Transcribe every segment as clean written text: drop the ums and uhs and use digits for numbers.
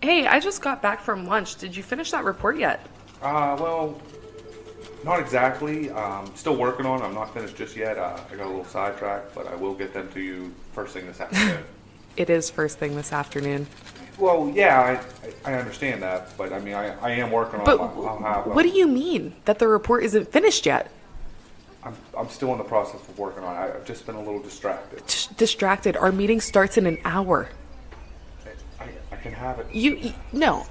Hey, I just got back from lunch. Did you finish that report yet? Well, not exactly. Still working on it. I'm not finished just yet. I got a little sidetracked, but I will get them to you first thing this afternoon. It is first thing this afternoon. Well, yeah, I understand that, but I mean, I am working on But it. I'll have, what do you mean that the report isn't finished yet? I'm still in the process of working on it. I've just been a little distracted. Distracted. Our meeting starts in an hour. I can have it. No.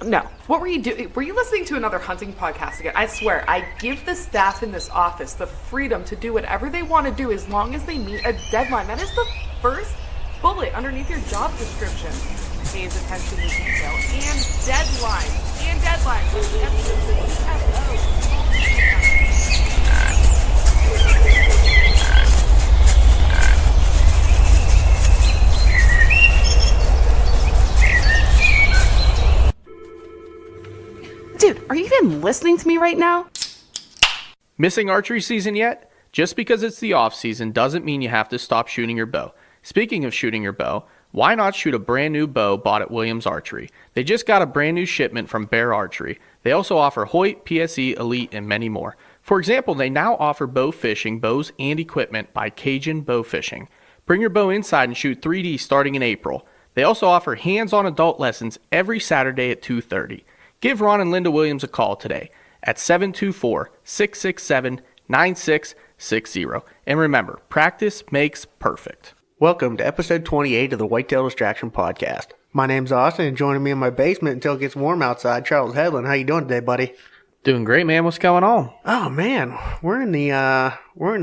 What were you doing? Were you listening to another hunting podcast again? I swear, I give the staff in this office the freedom to do whatever they want to do as long as they meet a deadline. That is the first bullet underneath your job description. Pays attention to detail and deadlines. And deadlines. Dude, are you even listening to me right now? Missing archery season yet? Just because it's the off season doesn't mean you have to stop shooting your bow. Speaking of shooting your bow, why not shoot a brand new bow bought at Williams Archery? They just got a brand new shipment from Bear Archery. They also offer Hoyt, PSE, Elite, and many more. For example, they now offer bow fishing, bows, and equipment by Cajun Bow Fishing. Bring your bow inside and shoot 3D starting in April. They also offer hands-on adult lessons every Saturday at 2:30. Give Ron and Linda Williams a call today at 724-667-9660. And remember, practice makes perfect. Welcome to episode 28 of the Whitetail Distraction Podcast. My name's Austin, and joining me in my basement until it gets warm outside, Charles Headland. How you doing today, buddy? Doing great, man. What's going on? Oh man, we're in the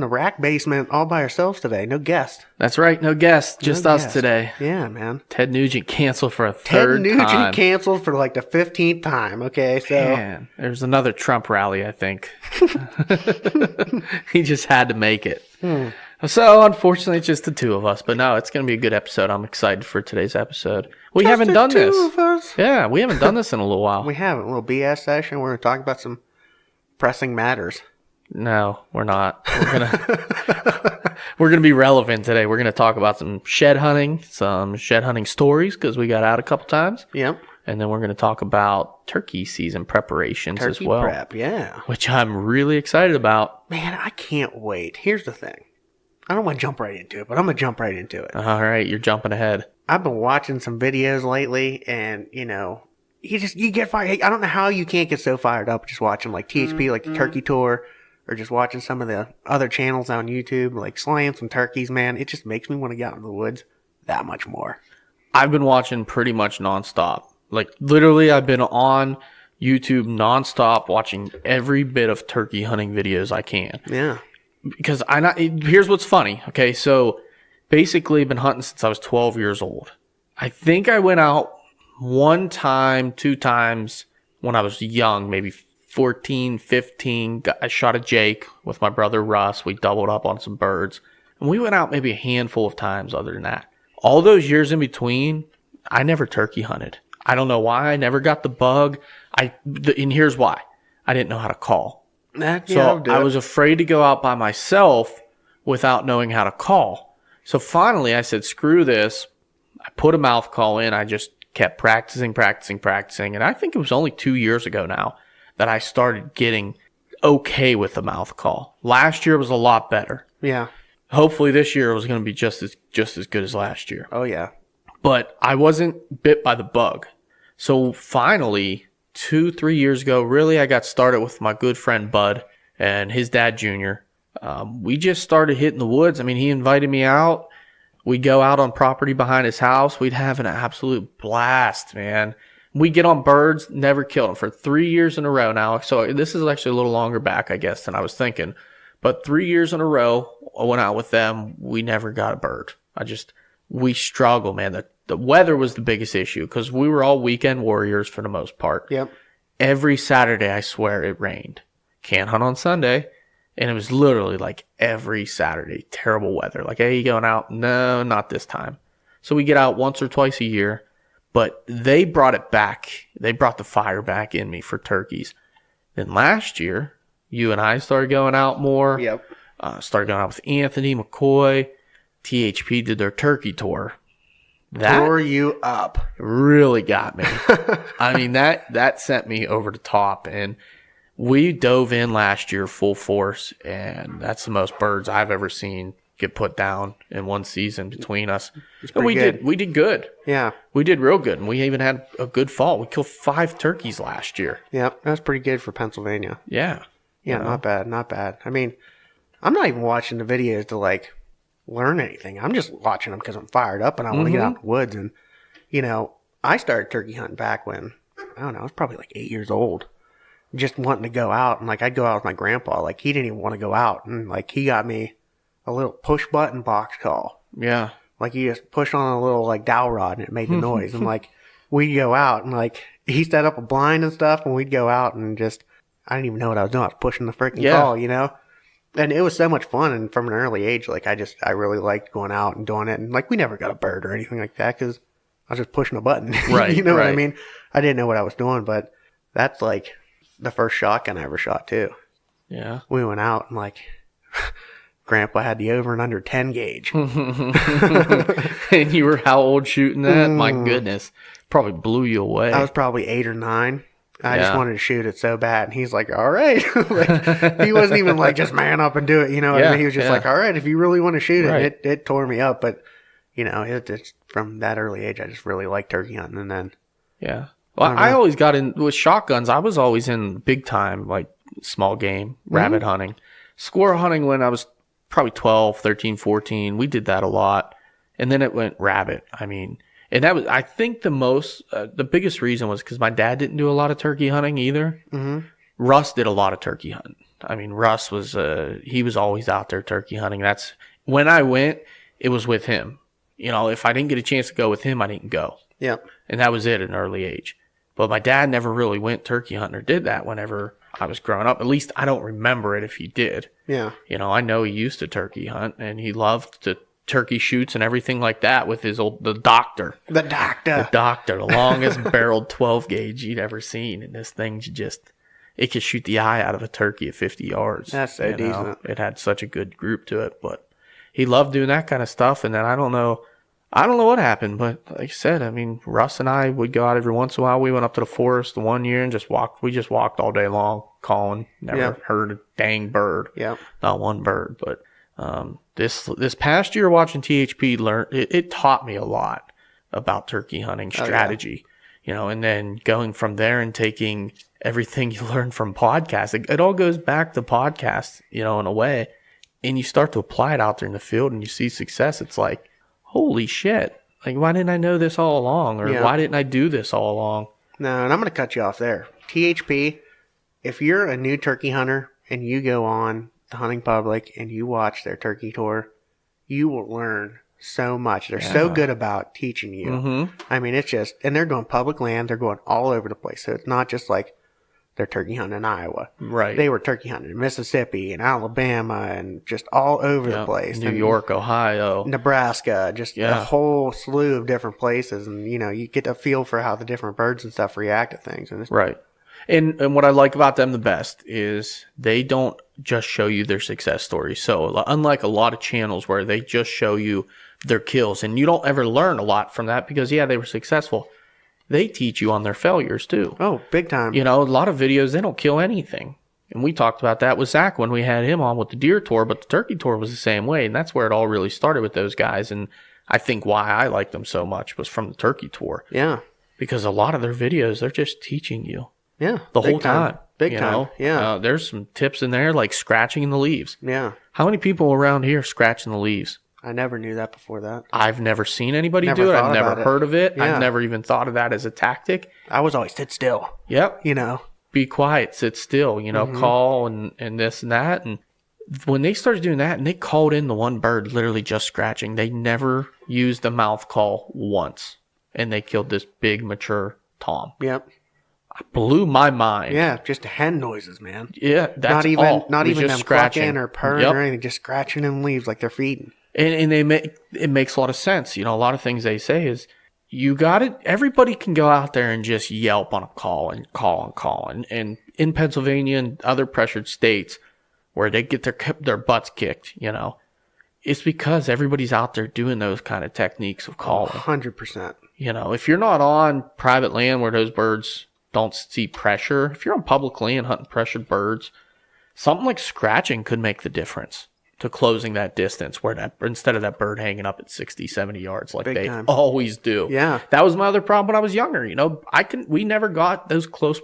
rack basement all by ourselves today. No guest. That's right. No guest. Just No us guest. today. Yeah, man. Ted Nugent canceled for a Ted third Nugent time. canceled for like the 15th time. Okay, so Man, there's another Trump rally, I think. He just had to make it. So, unfortunately, it's just the two of us. But no, it's going to be a good episode. I'm excited for today's episode. We Just haven't the done two this. of us? Yeah, we haven't done this in a little while. We have a little BS session. We're going to talk about some pressing matters. No, we're not. We're gonna be relevant today. We're gonna talk about some shed hunting stories because we got out a couple times, Yep. and then we're gonna talk about turkey season preparations as Turkey well, prep, yeah. which I'm really excited about. Man, I can't wait. Here's the thing. I don't want to jump right into it, but I'm going to jump right into it. All right, you're jumping ahead. I've been watching some videos lately, and, you get fired. I don't know how you can't get so fired up just watching, like, THP, like the Turkey Tour, or just watching some of the other channels on YouTube, like slaying some turkeys, man. It just makes me want to get out into the woods that much more. I've been watching pretty much nonstop. Like, literally, I've been on YouTube nonstop watching every bit of turkey hunting videos I can. Yeah. Because here's what's funny. Okay, so basically been hunting since I was 12 years old. I think I went out one time, two times when I was young, maybe 14, 15. I shot a Jake with my brother Russ. We doubled up on some birds. And we went out maybe a handful of times other than that. All those years in between, I never turkey hunted. I don't know why. I never got the bug. And here's why. I didn't know how to call. So I was afraid to go out by myself without knowing how to call. So finally I said, screw this. I put a mouth call in. I just kept practicing. And I think it was only 2 years ago now that I started getting okay with the mouth call. Last year was a lot better. Yeah. Hopefully this year was going to be just as good as last year. Oh, yeah. But I wasn't bit by the bug. So finally, 2-3 years ago, really, I got started with my good friend Bud and his dad, Junior. We just started hitting the woods. I mean, he invited me out. We'd go out on property behind his house. We'd have an absolute blast, man. We'd get on birds, never killed them for 3 years in a row now. So this is actually a little longer back, I guess, than I was thinking. But 3 years in a row, I went out with them. We never got a bird. We struggle, man. The weather was the biggest issue because we were all weekend warriors for the most part. Yep. Every Saturday, I swear, it rained. Can't hunt on Sunday. And it was literally like every Saturday, terrible weather. Like, hey, you going out? No, not this time. So we get out once or twice a year. But they brought it back. They brought the fire back in me for turkeys. Then last year, you and I started going out more. Yep. Started going out with Anthony, McCoy. THP did their turkey tour. That Tore you up. really got me. I mean, that sent me over the top. And we dove in last year full force, and that's the most birds I've ever seen get put down in one season between us. And we did good. Yeah. We did real good, and we even had a good fall. We killed 5 turkeys last year. Yep. That was pretty good for Pennsylvania. Yeah. Yeah, not bad, not bad. I mean, I'm not even watching the videos to like learn anything. I'm just watching them because I'm fired up and I want to get out in the woods. And, you know, I started turkey hunting back when, I don't know, I was probably like 8 years old. Just wanting to go out. And like, I'd go out with my grandpa. Like, he didn't even want to go out. And like, he got me a little push button box call. Yeah. Like, you just push on a little like dowel rod and it made the noise. And like, we'd go out and like, he set up a blind and stuff and we'd go out and just, I didn't even know what I was doing. I was pushing the freaking call, you know? And it was so much fun. And from an early age, like, I really liked going out and doing it. And like, we never got a bird or anything like that because I was just pushing a button. Right. You know what I right. mean? I didn't know what I was doing, but that's like the first shotgun I ever shot too. Yeah. We went out and like, Grandpa had the over and under 10 gauge. And you were how old shooting that? My goodness. Probably blew you away. I was probably 8 or 9. I just Yeah. wanted to shoot it so bad. And he's like, all right. Like, he wasn't even like, just man up and do it. You know what I mean? He was just like, all right, if you really want to shoot it. Right. It tore me up. But, you know, it's from that early age, I just really liked turkey hunting. And then, Yeah. Well, I always got in with shotguns. I was always in big time, like small game, rabbit hunting. Squirrel hunting when I was probably 12, 13, 14. We did that a lot. And then it went rabbit. I mean, and that was, I think the biggest reason was because my dad didn't do a lot of turkey hunting either. Mm-hmm. Russ did a lot of turkey hunting. I mean, Russ was, he was always out there turkey hunting. That's when I went, it was with him. You know, if I didn't get a chance to go with him, I didn't go. yeah. And that was it at an early age. But my dad never really went turkey hunting or did that whenever I was growing up. At least I don't remember it if he did. Yeah. You know, I know he used to turkey hunt and he loved to turkey shoots and everything like that with the doctor. The doctor. The longest barreled 12 gauge you'd ever seen. And this thing it could shoot the eye out of a turkey at 50 yards. That's so decent. It had such a good group to it, but he loved doing that kind of stuff. And then I don't know what happened, but like I said, I mean, Russ and I would go out every once in a while. We went up to the forest the one year and just walked. We just walked all day long, calling. Never heard a dang bird. Yeah. Not one bird. But this past year watching THP, it taught me a lot about turkey hunting strategy. You know, and then going from there and taking everything you learn from podcasts. It all goes back to podcasts, you know, in a way. And you start to apply it out there in the field and you see success. It's like, holy shit. Like, why didn't I know this all along? Or why didn't I do this all along? No, and I'm going to cut you off there. THP, if you're a new turkey hunter and you go on the hunting public and you watch their turkey tour, you will learn so much. They're so good about teaching you. Mm-hmm. I mean, it's just, and they're going public land. They're going all over the place. So it's not just like they're turkey hunting in Iowa. Right. They were turkey hunting in Mississippi and Alabama and just all over the place. New York, Ohio, Nebraska, just a whole slew of different places. And, you know, you get a feel for how the different birds and stuff react to things. And it's, right. And what I like about them the best is they don't just show you their success stories. So unlike a lot of channels where they just show you their kills and you don't ever learn a lot from that because, they were successful. They teach you on their failures too. Oh, big time. You know, a lot of videos, they don't kill anything. And we talked about that with Zach when we had him on with the deer tour, but the turkey tour was the same way. And that's where it all really started with those guys. And I think why I liked them so much was from the turkey tour. Yeah. Because a lot of their videos, they're just teaching you. Yeah. The whole time. Big time. Know? Yeah. There's some tips in there like scratching in the leaves. Yeah. How many people around here scratch in the leaves? I never knew that before that. I've never seen anybody do it. I've never heard of it. Yeah. I've never even thought of that as a tactic. I was always sit still. Yep. You know. Be quiet, sit still, you know, call and this and that. And when they started doing that and they called in the one bird literally just scratching, they never used the mouth call once. And they killed this big mature tom. Yep. Blew my mind. Yeah, just hen noises, man. Yeah, that's not even them scratching clucking or purring or anything, just scratching in leaves like they're feeding. And it makes a lot of sense. You know, a lot of things they say is you got it. Everybody can go out there and just yelp on a call and call and call. And in Pennsylvania and other pressured states where they get their butts kicked, you know, it's because everybody's out there doing those kind of techniques of calling. 100%. You know, if you're not on private land where those birds don't see pressure, if you're on public land hunting pressured birds, something like scratching could make the difference to closing that distance where that, instead of that bird hanging up at 60, 70 yards like Big they time. always do. Yeah. That was my other problem when I was younger. You know, we never got those close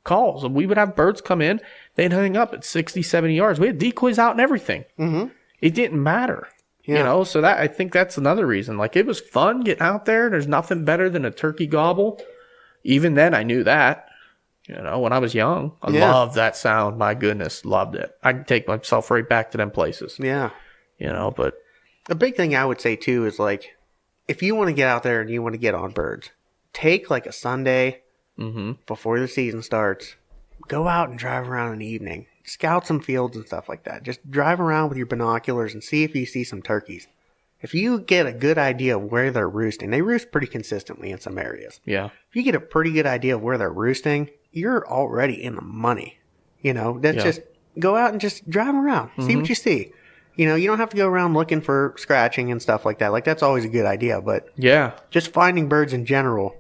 calls. We would have birds come in, they'd hang up at 60, 70 yards. We had decoys out and everything. Mm-hmm. It didn't matter. Yeah. You know, so I think that's another reason. Like, it was fun getting out there. There's nothing better than a turkey gobble. Even then, I knew that. You know, when I was young, I loved that sound. My goodness, loved it. I could take myself right back to them places. Yeah. You know, but the big thing I would say too is, like, if you want to get out there and you want to get on birds, take like a Sunday before the season starts. Go out and drive around in the evening. Scout some fields and stuff like that. Just drive around with your binoculars and see if you see some turkeys. If you get a good idea of where they're roosting, they roost pretty consistently in some areas. yeah. If you get a pretty good idea of where they're roosting, you're already in the money. You know, that's just go out and just drive around, see what you see. You know, you don't have to go around looking for scratching and stuff like that. Like, that's always a good idea, but Yeah. just finding birds in general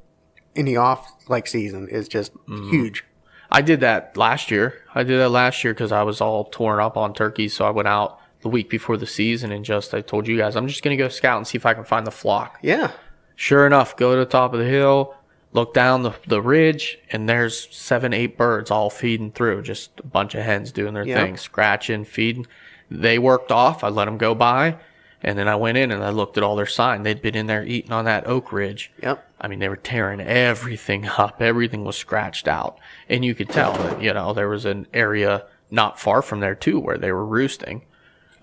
in the off season is just huge. I did that last year. Because I was all torn up on turkeys. So I went out the week before the season and I told you guys, I'm just going to go scout and see if I can find the flock. Yeah. Sure enough, go to the top of the hill, look down the ridge, and there's 7, 8 birds all feeding through. Just a bunch of hens doing their thing, scratching, feeding. They worked off. I let them go by. And then I went in and I looked at all their sign. They'd been in there eating on that oak ridge. Yep. I mean, they were tearing everything up. Everything was scratched out. And you could tell that, you know, there was an area not far from there, too, where they were roosting.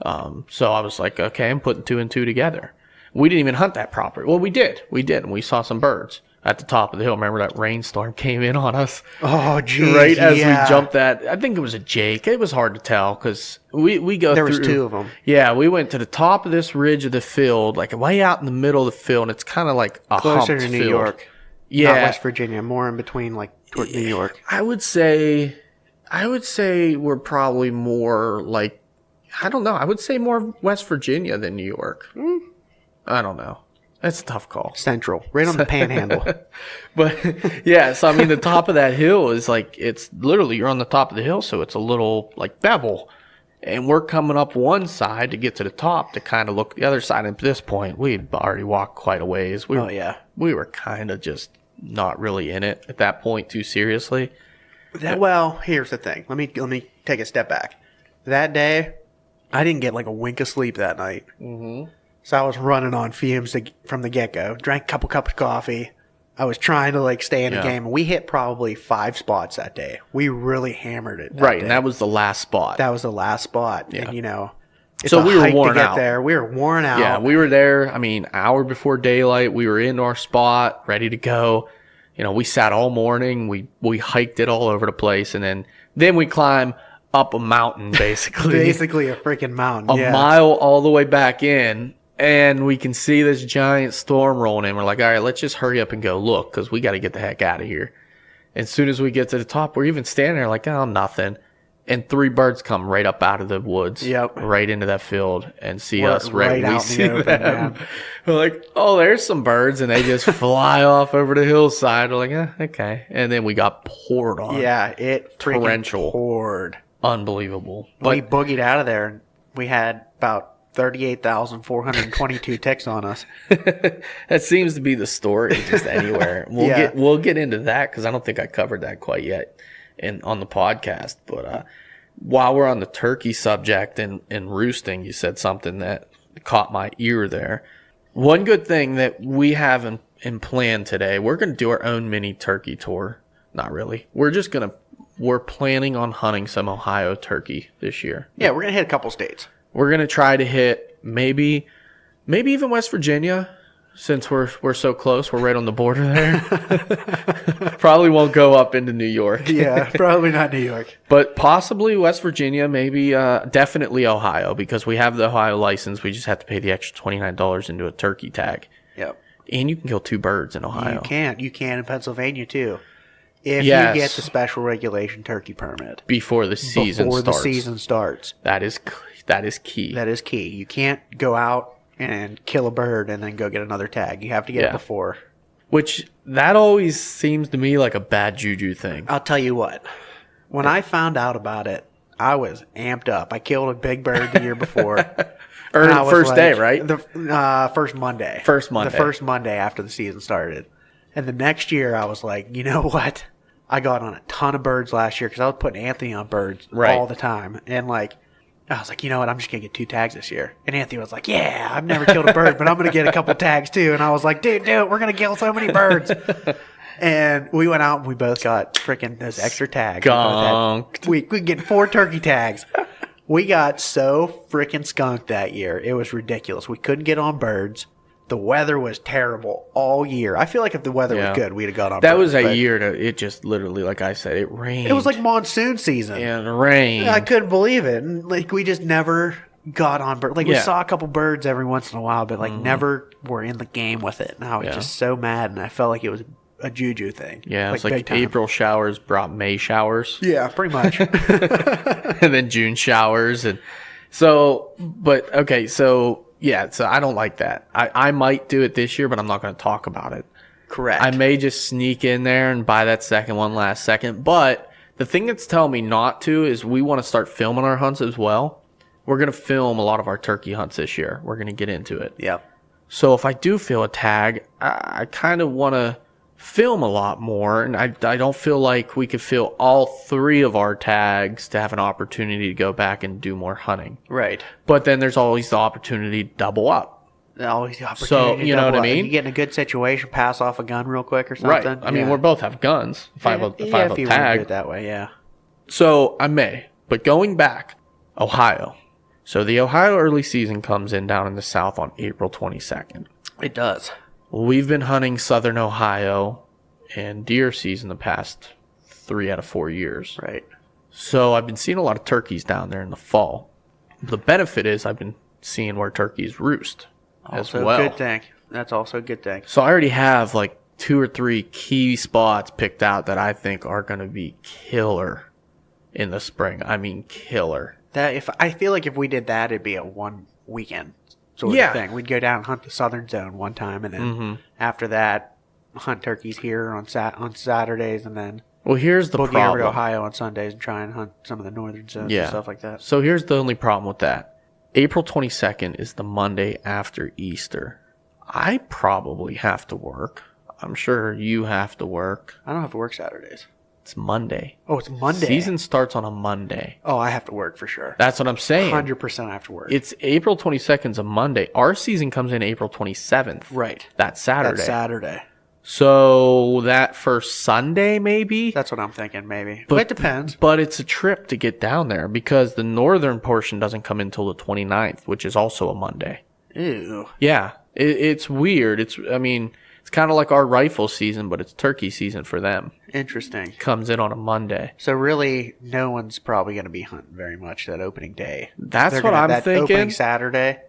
So I was like, okay, I'm putting 2 and 2 together. We didn't even hunt that property. Well, we did. And we saw some birds at the top of the hill. Remember that rainstorm came in on us? Oh, geez. Right as we jumped that. I think it was a Jake. It was hard to tell because we go There through. was 2 of them. Yeah, we went to the top of this ridge of the field, like way out in the middle of the field, and it's kind of like a Closer humped to New field. York. Yeah. Not West Virginia. More in between, like, toward New York. I would say we're probably more like, I don't know. I would say more West Virginia than New York. I don't know. That's a tough call. Central. Right on the panhandle. But yeah, so I mean, the top of that hill is like, it's literally, you're on the top of the hill, so it's a little like bevel. And we're coming up one side to get to the top to kind of look the other side. And at this point, we'd already walked quite a ways. We were kind of just not really in it at that point too seriously. Well, here's the thing. Let me take a step back. That day, I didn't get like a wink of sleep that night. Mm-hmm. So I was running on fumes from the get-go. Drank a couple cups of coffee. I was trying to like stay in the game. And we hit probably 5 spots that day. We really hammered it. Right, and that was the last spot. That was the last spot. Yeah. And, you know, it's so a we were hike worn to get out. there. We were worn out. Yeah, we were there, I mean, hour before daylight. We were in our spot, ready to go. You know, we sat all morning. We hiked it all over the place. And then we climb up a mountain, basically. Basically a freaking mountain. A mile all the way back in. And we can see this giant storm rolling in. We're like, all right, let's just hurry up and go look because we got to get the heck out of here. And as soon as we get to the top, we're even standing there like, oh, nothing. And 3 birds come right up out of the woods, right into that field and see us right out we see in the open, them. Man. We're like, oh, there's some birds. And they just fly off over the hillside. We're like, okay. And then we got poured on. Yeah, it torrential. Poured. Unbelievable. But we boogied out of there. And we had about 38,422 ticks on us. That seems to be the story just anywhere. We'll get into that because I don't think I covered that quite yet on the podcast. But while we're on the turkey subject and roosting, you said something that caught my ear there. One good thing that we have in plan today, we're going to do our own mini turkey tour. Not really. We're planning on hunting some Ohio turkey this year. Yeah, we're going to hit a couple states. We're going to try to hit maybe even West Virginia since we're so close. We're right on the border there. Probably won't go up into New York. Yeah, probably not New York. But possibly West Virginia, maybe definitely Ohio because we have the Ohio license. We just have to pay the extra $29 into a turkey tag. Yep. And you can kill 2 birds in Ohio. You can in Pennsylvania too. If you get the special regulation turkey permit. Before the season starts. That is That is key. That is key. You can't go out and kill a bird and then go get another tag. You have to get it before. Which, that always seems to me like a bad juju thing. I'll tell you what. When I found out about it, I was amped up. I killed a big bird the year before. Or the first day, right? The first Monday. First Monday. The first Monday after the season started. And the next year, I was like, you know what? I got on a ton of birds last year because I was putting Anthony on birds all the time. And like, I was like, you know what? I'm just going to get 2 tags this year. And Anthony was like, yeah, I've never killed a bird, but I'm going to get a couple tags too. And I was like, dude, we're going to kill so many birds. And we went out and we both got freaking those extra tags. Skunked. We get 4 turkey tags. We got so freaking skunked that year. It was ridiculous. We couldn't get on birds. The weather was terrible all year. I feel like if the weather was good, we'd have got on birds. That was a year it just literally, like I said, it rained. It was like monsoon season. And rain. I couldn't believe it. And like we just never got on birds. Like we saw a couple birds every once in a while, but like never were in the game with it. And I was just so mad, and I felt like it was a juju thing. Yeah, it's like April showers brought May showers. Yeah, pretty much. And then June showers. And so, but okay, so yeah, so I don't like that. I might do it this year, but I'm not going to talk about it. Correct. I may just sneak in there and buy that second one last second. But the thing that's telling me not to is we want to start filming our hunts as well. We're going to film a lot of our turkey hunts this year. We're going to get into it. Yep. So if I do feel a tag, I kind of want to film a lot more, and I don't feel like we could fill all 3 of our tags to have an opportunity to go back and do more hunting. Right. But then there's always the opportunity to double up. Always the opportunity. So, you know what I mean? You get in a good situation, pass off a gun real quick or something. Right. I mean, we both have guns. If I have a if you want to do tag. it that way, yeah. So I may. But going back, Ohio. So the Ohio early season comes in down in the south on April 22nd. It does. We've been hunting southern Ohio and deer season the past 3 out of 4 years. Right. So I've been seeing a lot of turkeys down there in the fall. The benefit is I've been seeing where turkeys roost as Also well. a good thing. That's also a good thing. So I already have like 2 or 3 key spots picked out that I think are going to be killer in the spring. I mean, killer. I feel like if we did that, it'd be a one weekend sort of thing. We'd go down and hunt the southern zone one time, and then after that, hunt turkeys here on Saturdays, and then here's the boogie problem. over to Ohio on Sundays and try and hunt some of the northern zones and stuff like that. So here's the only problem with that. April 22nd is the Monday after Easter. I probably have to work. I'm sure you have to work. I don't have to work Saturdays. It's Monday. Oh, it's Monday. Season starts on a Monday. Oh, I have to work for sure. That's what I'm saying. 100% I have to work. It's April 22nd's a Monday. Our season comes in April 27th. Right. That's Saturday. That's Saturday. So that first Sunday, maybe? That's what I'm thinking, maybe. But it depends. But it's a trip to get down there because the northern portion doesn't come until the 29th, which is also a Monday. Ew. Yeah. It's weird. It's kind of like our rifle season, but it's turkey season for them. Interesting. Comes in on a Monday. So really, no one's probably going to be hunting very much that opening day. That's what I'm thinking. Opening Saturday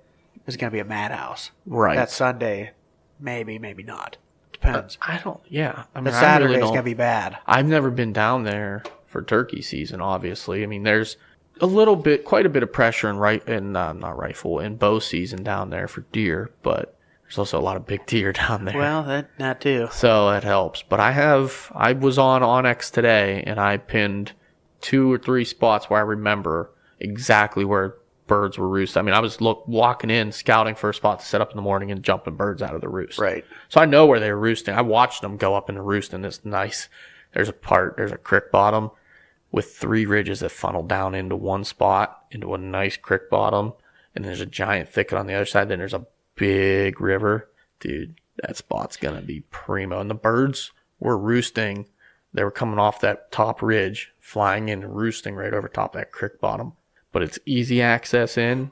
is going to be a madhouse. Right. That Sunday, maybe not. Depends. I mean, The Saturday is really going to be bad. I've never been down there for turkey season, obviously. I mean, there's quite a bit of pressure in bow season down there for deer, but there's also a lot of big deer down there. Well, that too. So it helps. But I was on Onyx today, and I pinned 2 or 3 spots where I remember exactly where birds were roosting. I mean, I was walking in, scouting for a spot to set up in the morning and jumping birds out of the roost. Right. So I know where they were roosting. I watched them go up in the roost, and it's nice. There's a creek bottom with 3 ridges that funnel down into one spot, into a nice creek bottom, and there's a giant thicket on the other side. Then there's a big river. Dude, that spot's gonna be primo. And the birds were roosting. They were coming off that top ridge, flying in and roosting right over top that creek bottom. But it's easy access in.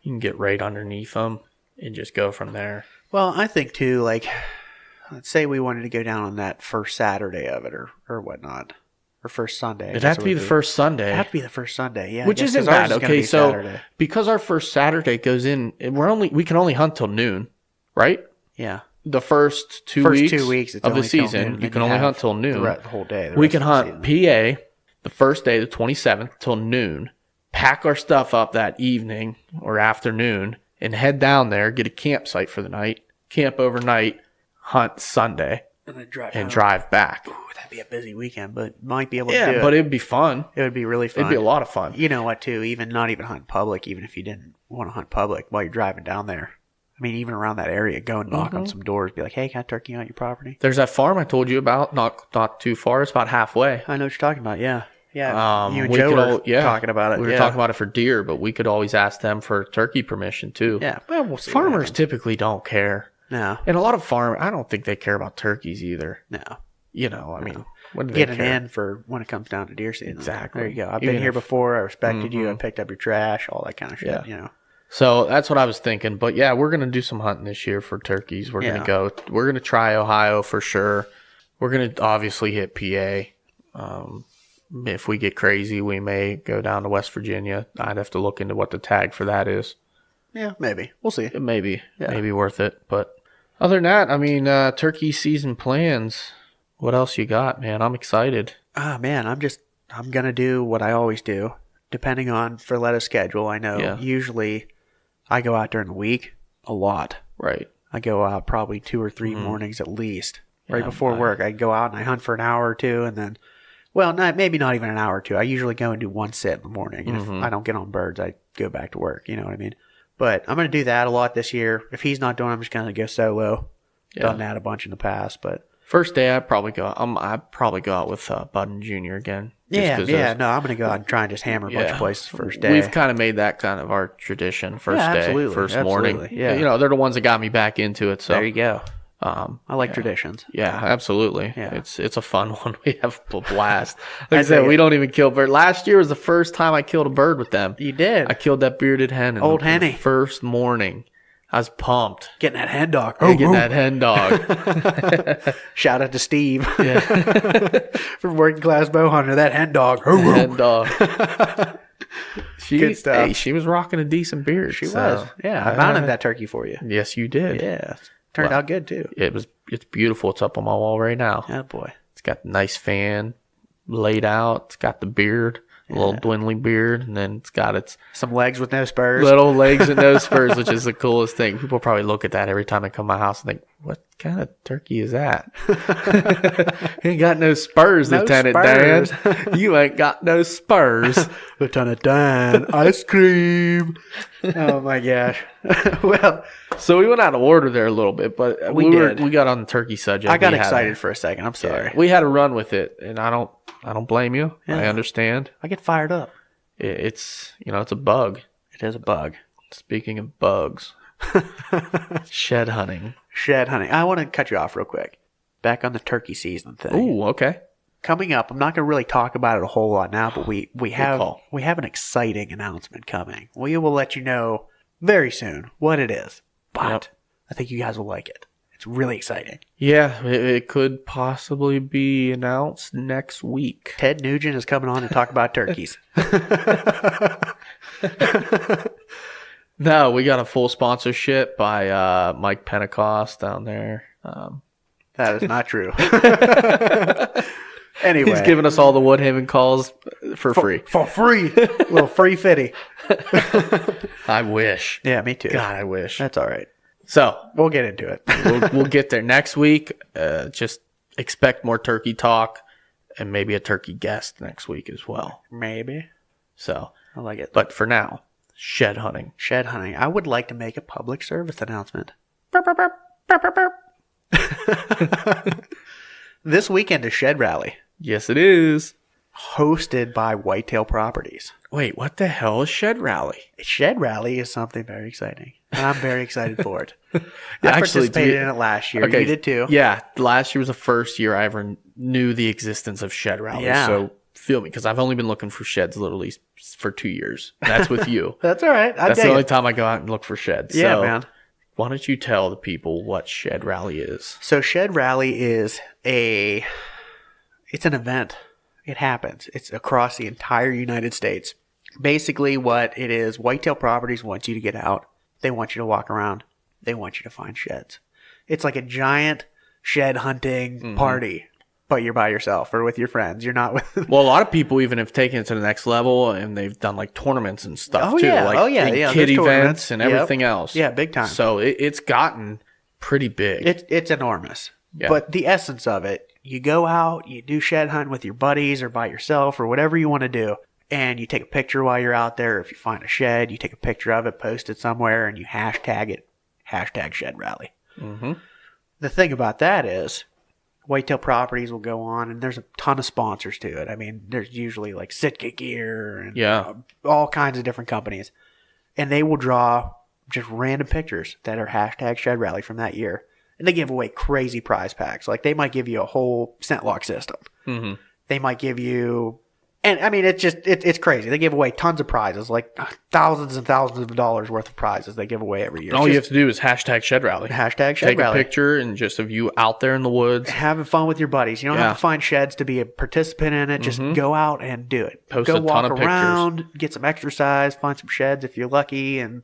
You can get right underneath them and just go from there. Well, I think too, like, let's say we wanted to go down on that first Saturday of it or whatnot. Or first Sunday. It'd have to be the first Sunday. It'd have to be the first Sunday, yeah. Which isn't bad. Okay, so because our first Saturday goes in, we can only hunt till noon, right? Yeah. The first 2 weeks it's of the only till season, noon, you can only hunt till noon. The whole day. We can hunt PA the first day, the 27th, till noon. pack our stuff up that evening or afternoon and head down there, get a campsite for the night, camp overnight, hunt Sunday, And then drive and home. drive back. Ooh, that'd be a busy weekend, but might be able to do Yeah, it. but it'd be fun. It would be really fun. It'd be a lot of fun. You know what, too? Even not even hunt public, even if you didn't want to hunt public while you're driving down there. I mean, even around that area, go and knock on some doors. Be like, hey, can I turkey on your property? There's that farm I told you about, not too far. It's about halfway. I know what you're talking about, yeah. Yeah, you and We Joe could were talking about it. We were talking about it for deer, but we could always ask them for turkey permission too. Yeah, well, we'll see. Farmers typically don't care. No. And a lot of I don't think they care about turkeys either. No. You know, I mean, what do Get they an care? in for when it comes down to deer season. Exactly. There you go. I've Even been here if- before. I respected you. I picked up your trash, all that kind of shit, Yeah. you know. So that's what I was thinking. But yeah, we're gonna do some hunting this year for turkeys. We're Yeah. gonna go. We're gonna try Ohio for sure. We're gonna obviously hit PA. If we get crazy, we may go down to West Virginia. I'd have to look into what the tag for that is. Yeah, maybe. We'll see. It may be, Yeah. maybe worth it. But other than that, I mean, turkey season plans. What else you got, man? I'm excited. Ah, man, I'm going to do what I always do, depending on Ferletta's schedule. I know Yeah. usually I go out during the week a lot. Right. I go out probably 2 or 3 mornings at least. Right Yeah, before work, I go out and I hunt for an hour or two, and then, well, maybe not even an hour or two. I usually go and do one sit in the morning. And if I don't get on birds, I go back to work. You know what I mean? But I'm going to do that a lot this year. If he's not doing it, I'm just going to go solo. Yeah. Done that a bunch in the past, but First day, I'd probably go. I'd probably go out with Bud Jr. again. just yeah, 'cause yeah. there's- No, I'm going to go out and try and just hammer a bunch of places first day. We've kind of made that kind of our tradition. First Yeah, day, absolutely, first morning. absolutely, yeah. You know, they're the ones that got me back into it. So There you go. I like traditions. Yeah, absolutely. Yeah. It's a fun one. We have a blast. Like I I said, dig we it. don't even kill bird. Last year was the first time I killed a bird with them. You did. I killed that bearded hen in Old the Henny. first morning. I was pumped. Getting that hen dog. Getting that hen dog. Shout out to Steve Yeah, from Working Class Bow Hunter. That hen dog. hen dog. Good stuff. Hey, she was rocking a decent beard. She so- was. Yeah, I mounted that turkey for you. Yes, you did. Yeah. Turned Wow. out good, too. It's beautiful. It's up on my wall right now. Oh, boy. It's got a nice fan laid out. It's got the beard, a little dwindling beard, and then it's got its Some legs with no spurs. little legs and no spurs, which is the coolest thing. People probably look at that every time they come to my house and think, what kind of turkey is that? He ain't got no spurs, No Lieutenant spurs. Dan. You ain't got no spurs. Lieutenant Dan. Ice cream. Oh, my gosh. Well, So we went out of order there a little bit, but We did. we got on the turkey subject. I got We had excited for a second. I'm sorry. we had a run with it, and I don't blame you. I Yeah. understand. I get fired up. It's it's a bug. It is a bug. Speaking of bugs, shed hunting. Shed hunting. I want to cut you off real quick. Back on the turkey season thing. Ooh, okay. Coming up, I'm not going to really talk about it a whole lot now, but we have call. an exciting announcement coming. We will let you know very soon what it is. But Yep. I think you guys will like it. It's really exciting. Yeah, it could possibly be announced next week. Ted Nugent is coming on to talk about turkeys. No, we got a full sponsorship by Mike Pentecost down there. That is not true. Anyway. He's giving us all the Woodhaven calls for free. For free. Little free fitty. I wish. Yeah, me too. God, I wish. That's all right. So We'll get into it. we'll get there next week. Just expect more turkey talk and maybe a turkey guest next week as well. Maybe. So, I like it. but for now, shed hunting. Shed hunting. I would like to make a public service announcement. This weekend is Shed Rally, Yes, it is. hosted by Whitetail Properties. Wait, what the hell is shed rally? Shed Rally is something very exciting, and I'm very excited for it. I Actually, participated do you- in it last year. You did too. Yeah, last year was the first year I ever knew the existence of shed rally. Yeah. So feel me, because I've only been looking for sheds literally for 2 years. That's with you. That's all right. I That's dig the only it. time I go out and look for sheds. Yeah, So man. why don't you tell the people what shed rally is? So Shed Rally is it's an event. It happens. It's across the entire United States. Basically what it is, Whitetail Properties wants you to get out. They want you to walk around. They want you to find sheds. It's like a giant shed hunting party, but you're by yourself or with your friends. You're not with. Well, a lot of people even have taken it to the next level, and they've done like tournaments and stuff Oh, too. yeah. Like Oh, yeah. big Yeah, kid there's tournaments. events and Yep. everything else. Yeah, big time. So it's gotten pretty big. It's enormous. Yeah. But the essence of it, you go out, you do shed hunting with your buddies or by yourself or whatever you want to do, and you take a picture while you're out there. If you find a shed, you take a picture of it, post it somewhere, and you hashtag it, #shed rally. Mm-hmm. The thing about that is, Whitetail Properties will go on, and there's a ton of sponsors to it. I mean, there's usually like Sitka Gear and all kinds of different companies, and they will draw just random pictures that are #shed rally from that year. And they give away crazy prize packs. Like, they might give you a whole scent lock system. Mm-hmm. They might give you... And, I mean, it's crazy. They give away tons of prizes, like thousands and thousands of dollars worth of prizes they give away every year. All you have to do is #shed rally. #shed Take rally. a picture and just of you out there in the woods. Having fun with your buddies. You don't have to find sheds to be a participant in it. Just go out and do it. Post go a ton walk of pictures. around, get some exercise, find some sheds if you're lucky, and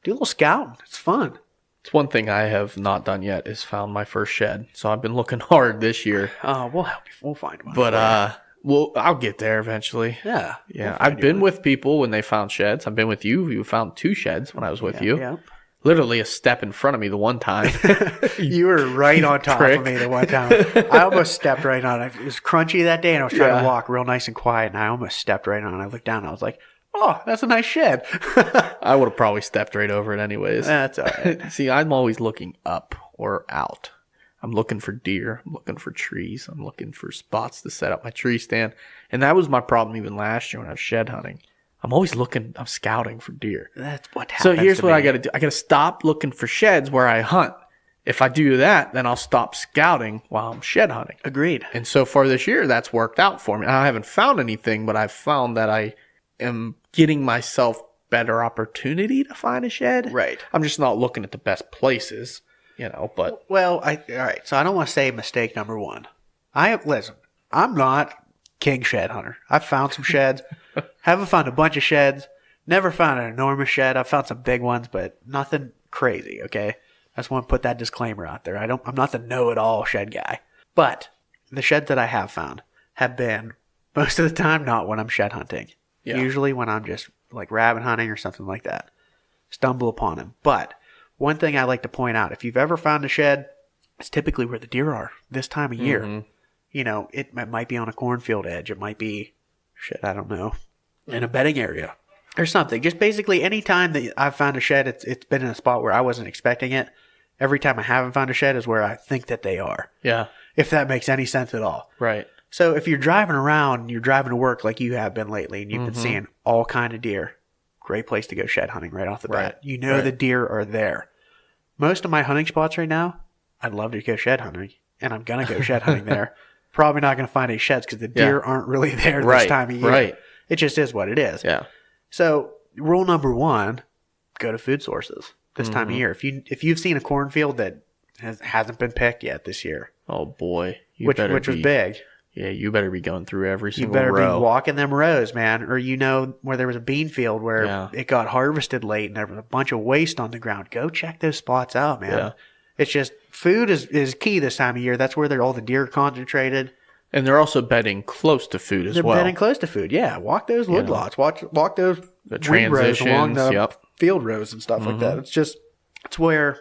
do a little scouting. It's fun. It's one thing I have not done yet is found my first shed. So I've been looking hard this year. We'll help you. We'll find one. But well, I'll get there eventually. Yeah. Yeah. I've been with people when they found sheds. I've been with you. You found 2 sheds when I was with you. Yeah. Literally a step in front of me the one time. You were right on top prick. of me the one time. I almost stepped right on it. It was crunchy that day, and I was trying Yeah. to walk real nice and quiet, and I almost stepped right on it. I looked down, and I was like, oh, that's a nice shed. I would have probably stepped right over it anyways. That's all right. See, I'm always looking up or out. I'm looking for deer. I'm looking for trees. I'm looking for spots to set up my tree stand. And that was my problem even last year when I was shed hunting. I'm always looking, I'm scouting for deer. That's what happens. So here's to what me. I got to do. I got to stop looking for sheds where I hunt. If I do that, then I'll stop scouting while I'm shed hunting. Agreed. And so far this year, that's worked out for me. I haven't found anything, but I've found that I am getting myself better opportunity to find a shed. Right. I'm just not looking at the best places, but Well, all right. So I don't want to say mistake number one. Listen, I'm not king shed hunter. I've found some sheds. Haven't found a bunch of sheds. Never found an enormous shed. I've found some big ones, but nothing crazy. Okay. I just want to put that disclaimer out there. I'm not the know-it-all shed guy. But the sheds that I have found have been most of the time not when I'm shed hunting. Yeah. Usually when I'm just like rabbit hunting or something like that. Stumble upon them. But one thing I like to point out, if you've ever found a shed, it's typically where the deer are this time of year. Mhm. You know, it might be on a cornfield edge. It might be, I don't know, in a bedding area or something. Just basically any time that I've found a shed, it's been in a spot where I wasn't expecting it. Every time I haven't found a shed is where I think that they are. yeah, If that makes any sense at all. right. So if you're driving around, you're driving to work like you have been lately, and you've been seeing all kind of deer, great place to go shed hunting right off the Right. bat. You know the deer are there. Most of my hunting spots right now, I'd love to go shed hunting, and I'm going to go shed hunting there. Probably not going to find any sheds because the deer aren't really there this time of year. Right. It just is what it is. Yeah. So rule number one, go to food sources this time of year. If you've seen a cornfield that hasn't been picked yet this year, Oh boy, which was big. Yeah, you better be going through every You single better row. be walking them rows, man. Or where there was a bean field where it got harvested late and there was a bunch of waste on the ground. Go check those spots out, man. Yeah. It's just food is key this time of year. That's where all the deer are concentrated. And they're also bedding close to food as They're well. bedding close to food. Yeah, walk those wood lots. Walk those The wind rows along the transitions, field rows and stuff like that. It's where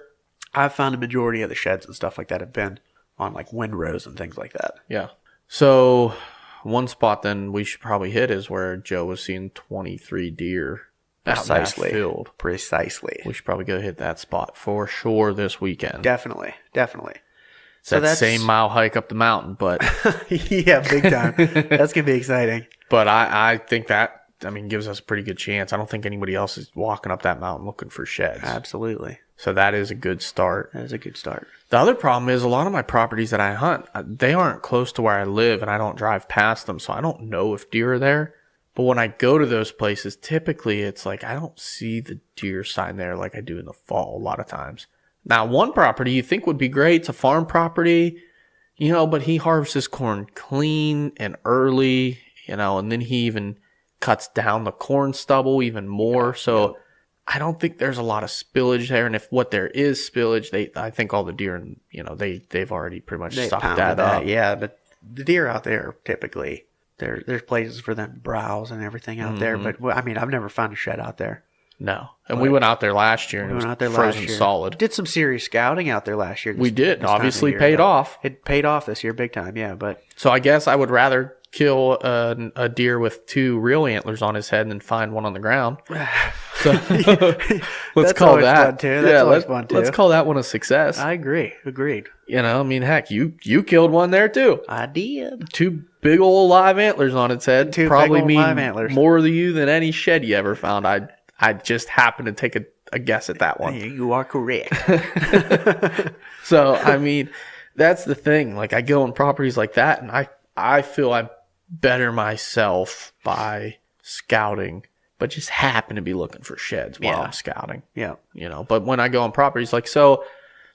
I've found a majority of the sheds and stuff like that have been on like wind rows and things like that. Yeah. So one spot then we should probably hit is where Joe was seeing 23 deer out in that field. Precisely. We should probably go hit that spot for sure this weekend. Definitely. It's that same mile hike up the mountain, but Yeah, big time. That's going to be exciting. but I think that gives us a pretty good chance. I don't think anybody else is walking up that mountain looking for sheds. Absolutely. So that is a good start. That is a good start. The other problem is a lot of my properties that I hunt, they aren't close to where I live and I don't drive past them. So I don't know if deer are there. But when I go to those places, typically it's like I don't see the deer sign there like I do in the fall a lot of times. Now, one property you think would be great. It's a farm property, but he harvests his corn clean and early, and then he even cuts down the corn stubble even more. So I don't think there's a lot of spillage there. And if what there is spillage, I think all the deer, they've already pretty much sucked pounded that up. Yeah, but the deer out there typically there's places for them to browse and everything out there. But I mean, I've never found a shed out there. No. And we went out there last year and it was frozen solid. Did some serious scouting out there last year. We did. this time of Obviously year, paid but off. It paid off this year big time, yeah. But So I guess I would rather kill a deer with 2 real antlers on his head than find one on the ground. So let's That's call always that fun, too. That's always fun, too. Let's call that one a success. I agree. Agreed. You know, I mean, heck, you killed one there too. I did. 2 big old live antlers on its head. 2 probably big old mean live antlers. more to you than any shed you ever found. I just happened to take a guess at that one. You are correct. So I mean, that's the thing. Like I go on properties like that, and I feel I better myself by scouting, but just happen to be looking for sheds while I'm scouting. Yeah. You know, but when I go on properties like so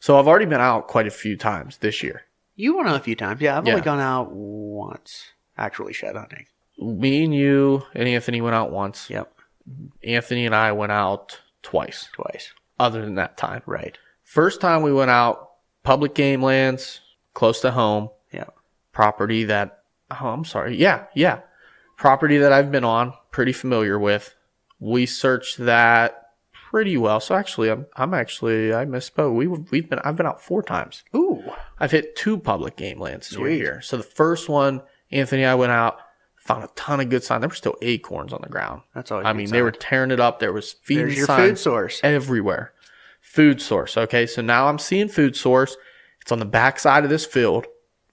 I've already been out quite a few times this year. You went out a few times. Yeah, I've Yeah. only gone out once, actually shed hunting. Me and you and Anthony went out once. Yep. Anthony and I went out twice. Other than that time. Right. First time we went out, public game lands, close to home. Yeah. Property that, Yeah. Property that I've been on, pretty familiar with. We searched that pretty well. So actually, I misspoke. I've been out 4 times. Ooh. I've hit 2 public game lands this Sweet. year. So the first one, Anthony and I went out, found a ton of good signs. There were still acorns on the ground. That's always I good mean, sign. they were tearing it up. There was feeding There's your signs food source. everywhere. Food source. Okay, so now I'm seeing food source. It's on the back side of this field.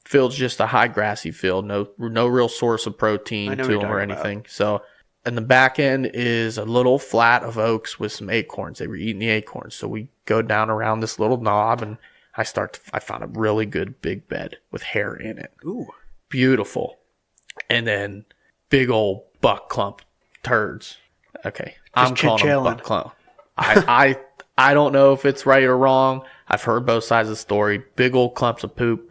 Field's just a high grassy field. No real source of protein I know to what you're them or talking about. anything. So, and the back end is a little flat of oaks with some acorns. They were eating the acorns. So we go down around this little knob and I found a really good big bed with hair in it. Ooh. Beautiful. And then big old buck clump turds. Okay. I'm calling them chillin'. buck clump. I don't know if it's right or wrong. I've heard both sides of the story. Big old clumps of poop.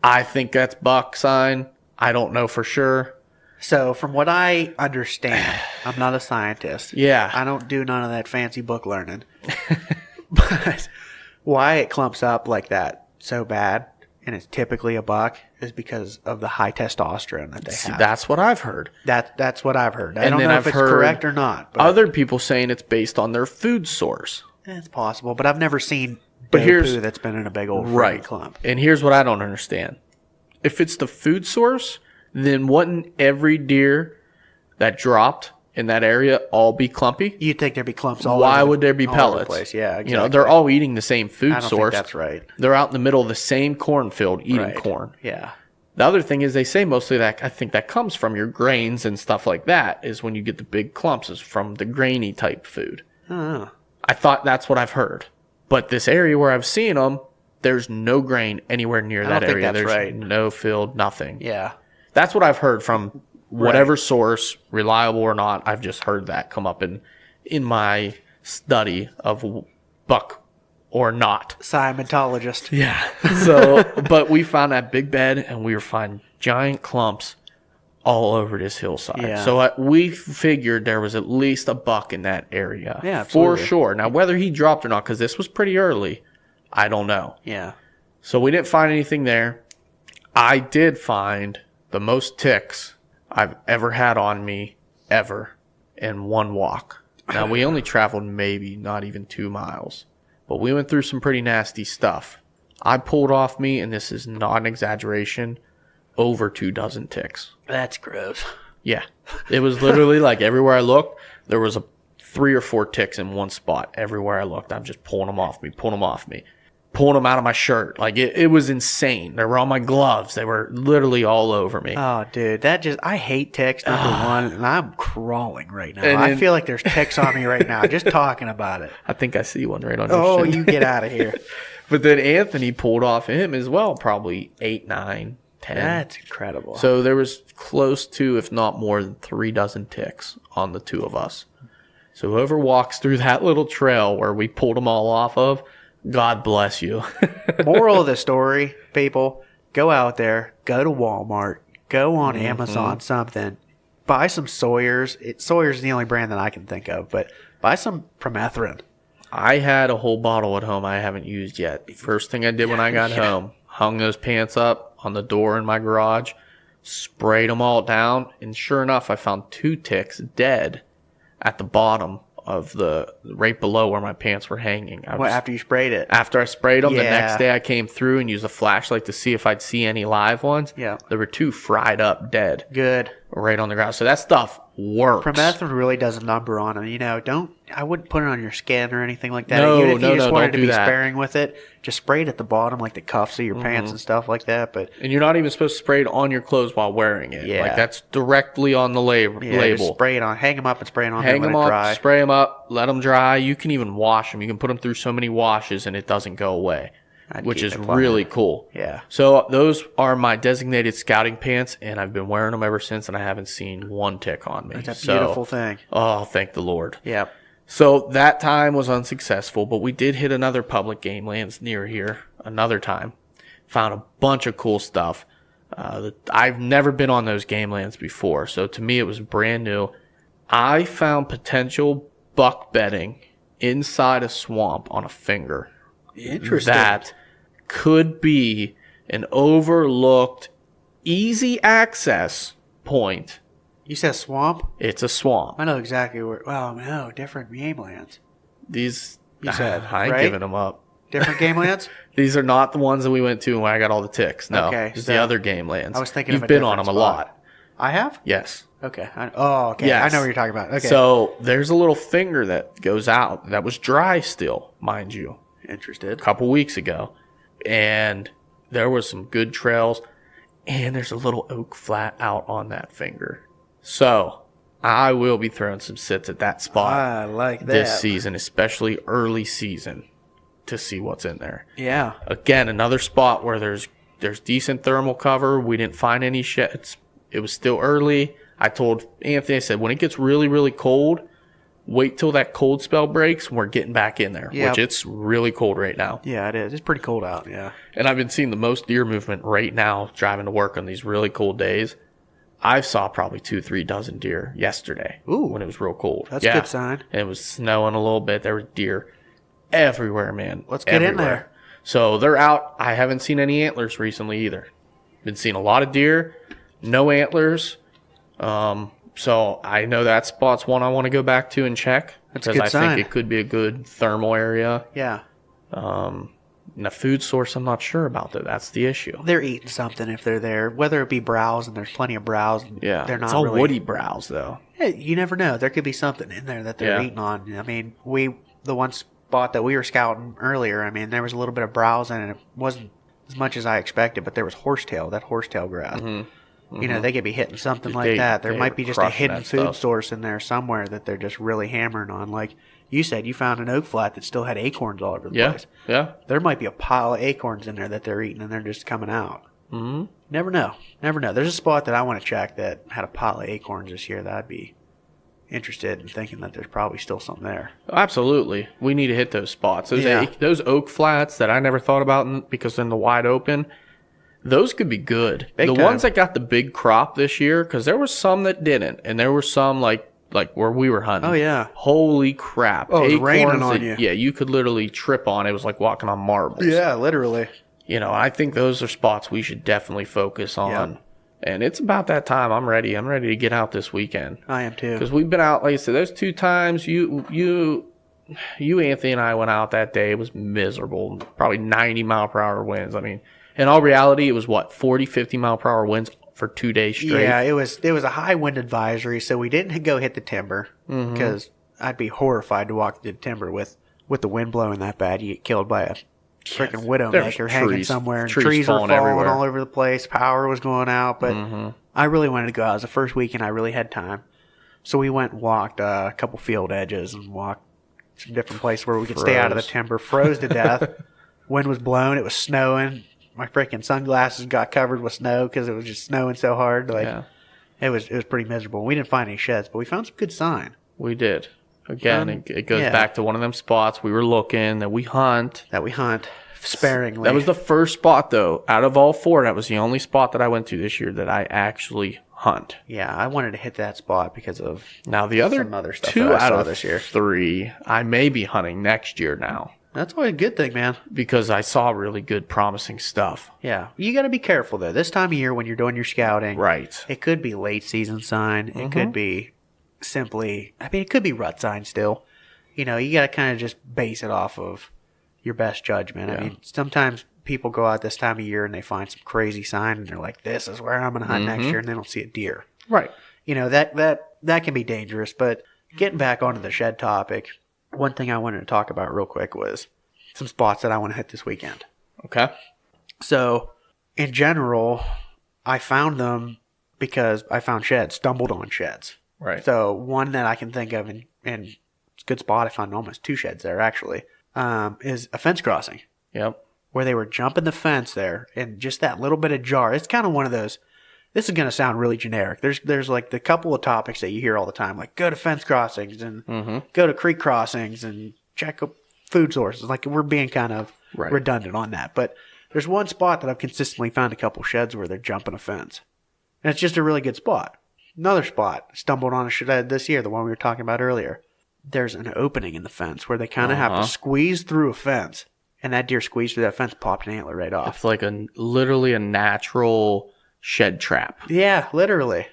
I think that's buck sign. I don't know for sure. So, from what I understand, I'm not a scientist. Yeah. I don't do none of that fancy book learning. But why it clumps up like that so bad, and it's typically a buck, is because of the high testosterone that they See, have. that's what I've heard. That's what I've heard. I And don't then know I've if it's heard correct or not. But Other people saying it's based on their food source. it's possible. But I've never seen But doe here's- poo that's been in a big old Right. freaking clump. And here's what I don't understand. If it's the food source, then wouldn't every deer that dropped in that area all be clumpy? You'd think there'd be clumps all Why over would there be all over the pellets? place. Yeah, exactly. You know, they're all eating the same food I don't source. think that's right. They're out in the middle of the same cornfield eating Right. corn. Yeah. The other thing is they say mostly that I think that comes from your grains and stuff like that is when you get the big clumps is from the grainy type food. I don't know. I thought that's what I've heard. But this area where I've seen them, there's no grain anywhere near that don't think area. that's There's right. no field, nothing. Yeah. That's what I've heard from whatever source, reliable or not. I've just heard that come up in my study of buck or not. Scientologist. Yeah. So, but we found that big bed and we were finding giant clumps all over this hillside. Yeah. So we figured there was at least a buck in that area. Yeah, for absolutely. sure. Now, whether he dropped or not, because this was pretty early, I don't know. Yeah. So we didn't find anything there. I did find the most ticks I've ever had on me ever in one walk. Now, we only traveled maybe not even 2 miles, but we went through some pretty nasty stuff. I pulled off me, and this is not an exaggeration, over 24 ticks. That's gross. Yeah. It was literally like everywhere I looked, there was 3 or 4 ticks in one spot. Everywhere I looked, I'm just pulling them off me, pulling them out of my shirt. Like it was insane. They were on my gloves. They were literally all over me. Oh, dude, I hate ticks, number one, and I'm crawling right now. And I then- feel like there's ticks on me right now, just talking about it. I think I see one right on your Oh, shin. you get out of here. But then Anthony pulled off him as well, probably 8, 9, 10. That's incredible. So there was close to, if not more than 36 ticks on the 2 of us. So whoever walks through that little trail where we pulled them all off of, God bless you. Moral of the story, people, go out there, go to Walmart, go on Mm-hmm. Amazon, something, buy some Sawyer's. Sawyer's is the only brand that I can think of, but buy some permethrin. I had a whole bottle at home I haven't used yet. First thing I did when I got home, hung those pants up on the door in my garage, sprayed them all down, and sure enough, I found 2 ticks dead at the bottom of right below where my pants were hanging. After you sprayed it? After I sprayed them, the Yeah. next day I came through and used a flashlight to see if I'd see any live ones. Yeah. There were 2 fried up dead Good. right on the ground. So that stuff works. Promethazine really does a number on them. You know, I wouldn't put it on your skin or anything like that. No, Even if no, you just no, wanted don't to do be that. sparing with it, just spray it at the bottom, like the cuffs of your pants and stuff like that. But And you're not even supposed to spray it on your clothes while wearing it. Yeah. Like, that's directly on the yeah, just label. spray it on, hang them up and spray it on Hang there, them let it up, dry. spray them up, let them dry. You can even wash them. You can put them through so many washes and it doesn't go away, I'd which keep is it flying. really cool. Yeah. So those are my designated scouting pants, and I've been wearing them ever since, and I haven't seen 1 tick on me. It's a beautiful thing. Oh, thank the Lord. Yeah. So that time was unsuccessful, but we did hit another public game lands near here another time. Found a bunch of cool stuff. I've never been on those game lands before, so to me it was brand new. I found potential buck bedding inside a swamp on a finger. Interesting. That could be an overlooked, easy access point. You said swamp? It's a swamp. I know exactly where. Well, no, different game lands. These, You said, I ain't right? giving them up. Different game lands? These are not the ones that we went to when I got all the ticks. No, Okay, it's so the other game lands. I was thinking You've of a been on different them a spot. lot. I have? Yes. Okay. Okay. Yes. I know what you're talking about. Okay. So there's a little finger that goes out that was dry still, mind you, Interested. a couple weeks ago, and there was some good trails, and there's a little oak flat out on that finger. So I will be throwing some sits at that spot I like that. this season, especially early season, to see what's in there. Yeah. Again, another spot where there's decent thermal cover. We didn't find any sheds. It was still early. I told Anthony, I said, when it gets really, really cold, wait till that cold spell breaks and we're getting back in there, Yep. which it's really cold right now. Yeah, it is. It's pretty cold out. Yeah. And I've been seeing the most deer movement right now driving to work on these really cold days. I saw probably 2-3 dozen deer yesterday Ooh. when it was real cold. That's a good sign. And it was snowing a little bit. There were deer everywhere, man. Let's get in Everywhere. there. So they're out. I haven't seen any antlers recently either. Been seeing a lot of deer, no antlers. So I know that spot's one I want to go back to and check That's a because good I sign. think it could be a good thermal area. Yeah. And a food source, I'm not sure about that. That's the issue. They're eating something if they're there, whether it be browse, and there's plenty of browse. And Yeah, They're not it's all really, woody browse though. Hey, you never know. There could be something in there that they're Yeah. eating on. I mean, the one spot that we were scouting earlier, I mean, there was a little bit of browse in it. It wasn't as much as I expected, but there was that horsetail grass. You know, they could be hitting something like They- that. There they might were be just a crushing hidden that food stuff. source in there somewhere that they're just really hammering on. Like you said, you found an oak flat that still had acorns all over the Yeah, place. yeah. There might be a pile of acorns in there that they're eating and they're just coming out. Mm-hmm. Never know. Never know. There's a spot that I want to check that had a pile of acorns this year that I'd be interested in thinking that there's probably still something there. Absolutely. We need to hit those spots. Yeah. Those oak flats that I never thought about because in the wide open, those could be good. Big the time. ones that got the big crop this year, because there were some that didn't, and there were some like where we were hunting. Oh, yeah. Holy crap! Oh, it was raining Acorns on that- you. Yeah, you could literally trip on. It was like walking on marbles. Yeah, literally. You know, I think those are spots we should definitely focus on. Yeah. And it's about that time. I'm ready. I'm ready to get out this weekend. I am too. Because we've been out, like I said, those 2 times you, Anthony, and I went out that day. It was miserable. Probably 90 mile per hour winds. I mean, in all reality, it was 40, 50 mile per hour winds for 2 days straight. Yeah, it was a high wind advisory, so we didn't go hit the timber because I'd be horrified to walk through the timber with the wind blowing that bad. You get killed by a freaking widowmaker there's hanging trees- somewhere. And trees trees were falling falling everywhere. all over the place. Power was going out, but I really wanted to go out. It was the first weekend I really had time. So we went and walked a couple field edges and walked some different places where we could stay out of the Froze. timber. Froze to death. Wind was blowing. It was snowing. My freaking sunglasses got covered with snow because it was just snowing so hard. Like Yeah, it was pretty miserable. We didn't find any sheds, but we found some good sign we did. Again, it goes yeah. back to one of them spots we were looking that we hunt. that we hunt sparingly. That was the first spot, though. Out of all 4, that was the only spot that I went to this year that I actually hunt. yeah. I wanted to hit that spot because of Now, the other some other stuff 2 that I out saw of this year. 3, I may be hunting next year now. That's always a good thing, man. because I saw really good, promising stuff. Yeah. You got to be careful, though. This time of year when you're doing your scouting, Right. it could be late season sign. It could be simply, it could be rut sign still. You know, you got to kind of just base it off of your best judgment. I mean, sometimes people go out this time of year and they find some crazy sign and they're like, this is where I'm going to hunt next year, and they don't see a deer. Right. You know, that can be dangerous. But getting back onto the shed topic, one thing I wanted to talk about real quick was some spots that I want to hit this weekend. Okay. So, in general, I found them because I found sheds, stumbled on sheds. Right. So, one that I can think of, and it's a good spot, I found almost 2 sheds there actually, is a fence crossing Yep. where they were jumping the fence there, and just that little bit of jar. It's kind of one of those. This is going to sound really generic. There's like the couple of topics that you hear all the time, like go to fence crossings and go to creek crossings and check up food sources. Like we're being kind of redundant on that. But there's one spot that I've consistently found a couple sheds where they're jumping a fence. And it's just a really good spot. Another spot, stumbled on a shed this year, the one we were talking about earlier. There's an opening in the fence where they kind of have to squeeze through a fence. And that deer squeezed through that fence, popped an antler right off. It's like literally a natural shed trap, Yeah, literally.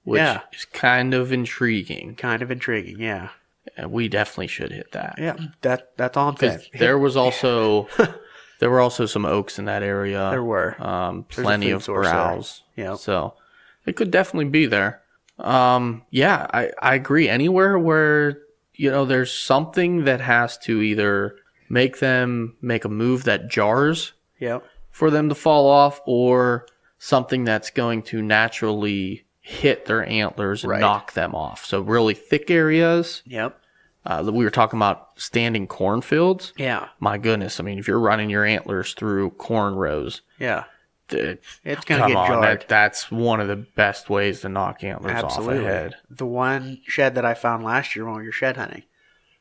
which is kind of intriguing. Kind of intriguing, yeah. And we definitely should hit that. Yeah, that's all I'm saying. There was also there were also some oaks in that area. There were. Plenty food of source there. browse. Yep. So it could definitely be there. Yeah, I agree. Anywhere where, there's something that has to either make them make a move that jars Yep. for them to fall off, or something that's going to naturally hit their antlers and knock them off. So really thick areas. Yep. We were talking about standing cornfields. Yeah. My goodness. I mean, if you're running your antlers through corn rows, Yeah. it's gonna get jarred. That's one of the best ways to knock antlers off a head. The one shed that I found last year when we were shed hunting,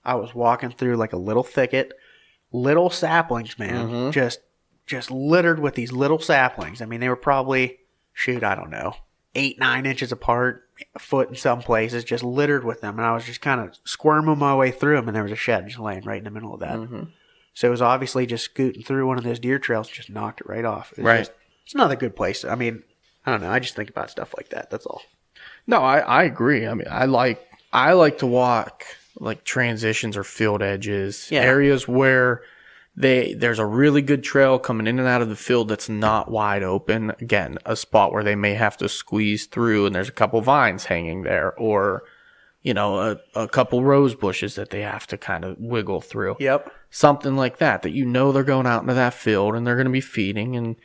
I was walking through like a little thicket, little saplings, man, just littered with these little saplings. I mean, they were probably, I don't know, 8-9 inches apart, a foot in some places, just littered with them. And I was just kind of squirming my way through them, and there was a shed just laying right in the middle of that. So it was obviously just scooting through one of those deer trails, just knocked it right off. It's another good place. I mean, I don't know. I just think about stuff like that. That's all. No, I agree. I mean, I like to walk like transitions or field edges, areas where there's a really good trail coming in and out of the field that's not wide open. Again, a spot where they may have to squeeze through, and there's a couple vines hanging there, or a couple rose bushes that they have to kind of wiggle through. Yep. Something like that they're going out into that field and they're going to be feeding, and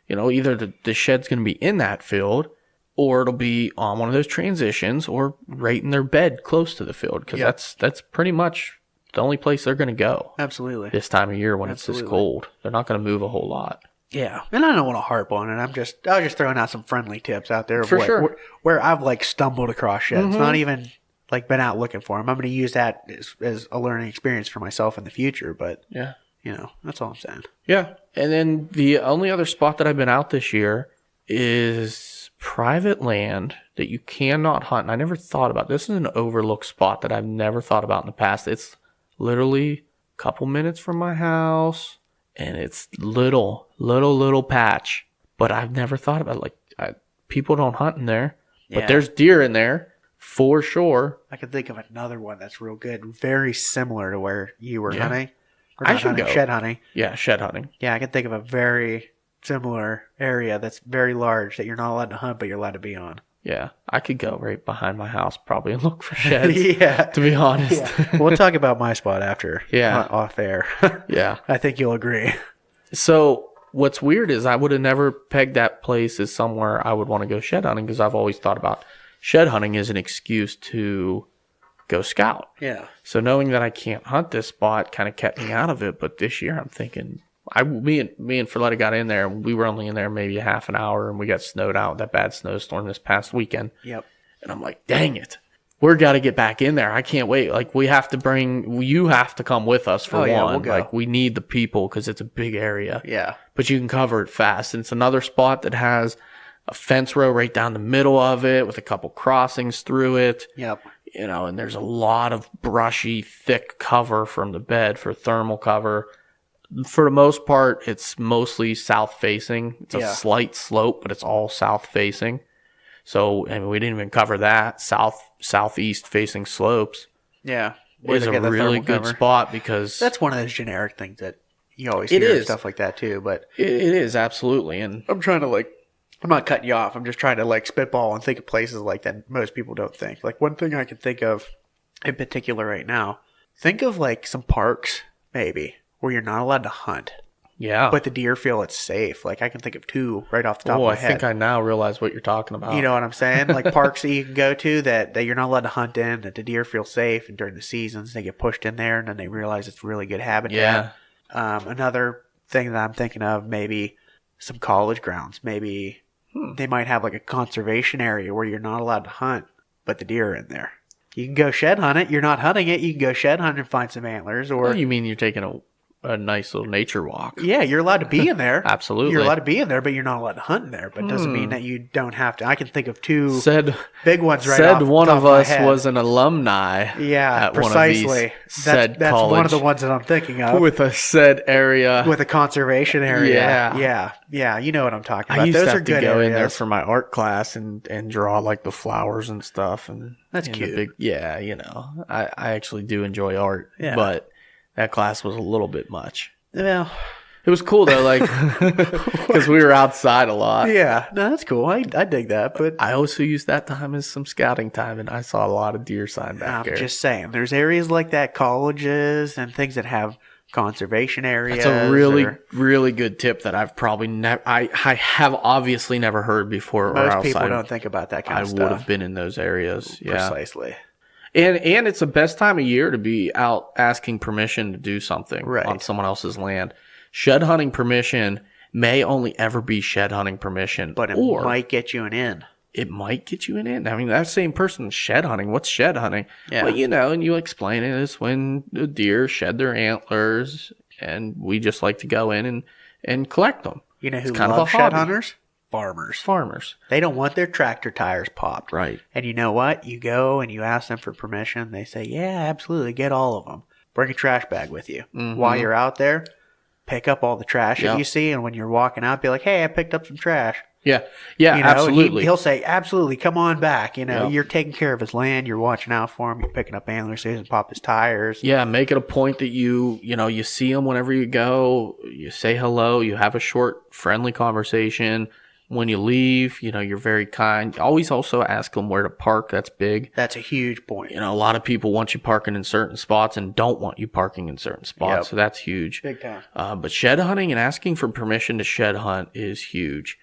either the shed's going to be in that field, or it'll be on one of those transitions, or right in their bed close to the field, because that's pretty much the only place they're going to go. Absolutely. This time of year when it's this cold, they're not going to move a whole lot. Yeah, and I don't want to harp on it. I was just throwing out some friendly tips out there of For sure. where I've like stumbled across sheds, not even like been out looking for them. I'm going to use that as a learning experience for myself in the future. But Yeah. That's all I'm saying. Yeah. And then the only other spot that I've been out this year is private land that you cannot hunt. And I never thought about this. Is an overlooked spot that I've never thought about in the past. It's literally a couple minutes from my house, and it's little patch. But I've never thought about it. Like, people don't hunt in there, but there's deer in there for sure. I can think of another one that's real good, very similar to where you were hunting. Or I not should hunting, go. shed hunting. Yeah, shed hunting. Yeah, I can think of a very similar area that's very large that you're not allowed to hunt, but you're allowed to be on. Yeah, I could go right behind my house probably and look for sheds. Yeah. To be honest. Yeah. We'll talk about my spot after. Yeah. Off air. Yeah. I think you'll agree. So what's weird is I would have never pegged that place as somewhere I would want to go shed hunting, because I've always thought about shed hunting as an excuse to go scout. Yeah. So knowing that I can't hunt this spot kind of kept me out of it. But this year I'm thinking, me and Ferletta got in there, and we were only in there maybe a half an hour, and we got snowed out, that bad snowstorm this past weekend. Yep. And I'm like, dang it. We're got to get back in there. I can't wait. Like, you have to come with us for one. We'll go. Like, we need the people because it's a big area. Yeah. But you can cover it fast. And it's another spot that has a fence row right down the middle of it with a couple crossings through it. Yep. And there's a lot of brushy, thick cover from the bed for thermal cover. For the most part, it's mostly south facing. It's a Yeah. slight slope, but it's all south facing. So, I mean, we didn't even cover that. Southeast facing slopes Yeah. Where is they a get the really thermal good cover. spot because That's one of those generic things that you always It hear and is. stuff like that too. But it is absolutely. And I'm trying to I'm not cutting you off. I'm just trying to spitball and think of places like that most people don't think. Like one thing I can think of in particular right now, think of some parks maybe where you're not allowed to hunt, yeah. but the deer feel it's safe. Like I can think of two right off the top of my I head. think I now realize what you're talking about. You know what I'm saying? Like parks that you can go to that you're not allowed to hunt in, that the deer feel safe, and during the seasons they get pushed in there and then they realize it's really good habitat. Yeah. Another thing that I'm thinking of, maybe some college grounds. Maybe they might have a conservation area where you're not allowed to hunt, but the deer are in there. You can go shed hunt it. You're not hunting it. You can go shed hunt and find some antlers. Or Well, you mean you're taking a nice little nature walk? yeah, you're allowed to be in there. Absolutely. You're allowed to be in there, but you're not allowed to hunt in there. But it doesn't mean that you don't have to. I can think of two Said big ones right off said the one top of my us head. was an alumni. Yeah, at precisely. One of these said That's college one of the ones that I'm thinking of. with a said area. With a conservation area. Yeah. Yeah. You know what I'm talking about. I used Those to are have to good go areas. in there for my art class and draw the flowers and stuff. And That's and the cute. yeah, I actually do enjoy art, Yeah. but that class was a little bit much. Well, It was cool though, because we were outside a lot. yeah. No, that's cool. I dig that. But I also used that time as some scouting time, and I saw a lot of deer sign back I'm there. just saying, there's areas like that, colleges and things that have conservation areas. That's a really, or really good tip that I've probably never. I have obviously never heard before. or most else people I don't think about that kind I of would stuff. have been in those areas. Yeah, Precisely. and it's the best time of year to be out asking permission to do something Right. on someone else's land. Shed hunting permission may only ever be shed hunting permission, But it or might get you an in. it might get you an in. I mean, that same person shed hunting. What's shed hunting? Yeah. Well, and you explain it as when the deer shed their antlers, and we just like to go in and collect them. You know who It's kind of love a shed hobby. hunters? Farmers. Farmers, They don't want their tractor tires popped. right? And you know what? You go and you ask them for permission. They say, yeah, absolutely. Get all of them. Bring a trash bag with you. While you're out there, pick up all the trash Yeah. that you see. And when you're walking out, be like, hey, I picked up some trash. Yeah, You know, and absolutely. he'll say, absolutely, come on back. Yeah. You're taking care of his land. You're watching out for him. You're picking up antlers so he doesn't pop his tires. Yeah, make it a point that you see them whenever you go. You say hello. You have a short, friendly conversation. When you leave, you're very kind. Always also ask them where to park. That's big. That's a huge point. A lot of people want you parking in certain spots and don't want you parking in certain spots. Yep. So that's huge. Big time. But shed hunting and asking for permission to shed hunt is huge.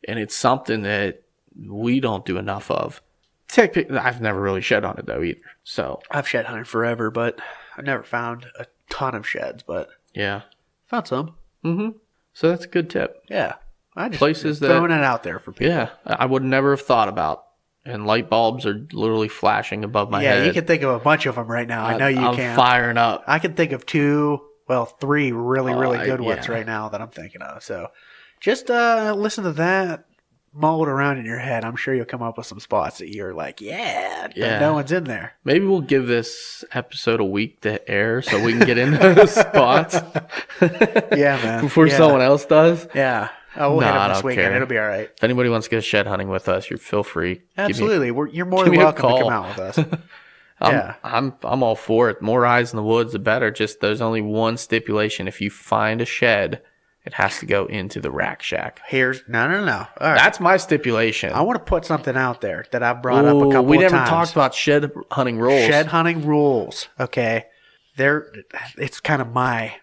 And it's something that we don't do enough of. I've never really shed hunted though either. So I've shed hunted forever, but I've never found a ton of sheds, but yeah. found some. So that's a good tip. Yeah. I just Places that- throwing it out there for people. Yeah. I would never have thought about. And light bulbs are literally flashing above my Yeah, head. you can think of a bunch of them right now. I know you I'm can. firing up. I can think of three really, really good ones yeah. right now that I'm thinking of. So just listen to that, mull it around in your head. I'm sure you'll come up with some spots that you're like, yeah, but Yeah. no one's in there. Maybe we'll give this episode a week to air so we can get into those spots Yeah, man. before yeah. someone else does. Yeah. Oh, we'll Nah, hit I them this don't weekend. care. It'll be all right. If anybody wants to go shed hunting with us, you feel free. Absolutely. You're more give than me a welcome to call. come out with us. Yeah. I'm all for it. More eyes in the woods, the better. Just there's only one stipulation. If you find a shed, it has to go into the rack shack. No. All right. That's my stipulation. I want to put something out there that I've brought up a couple we of never times. talked about shed hunting rules. Shed hunting rules. Okay. It's kind of my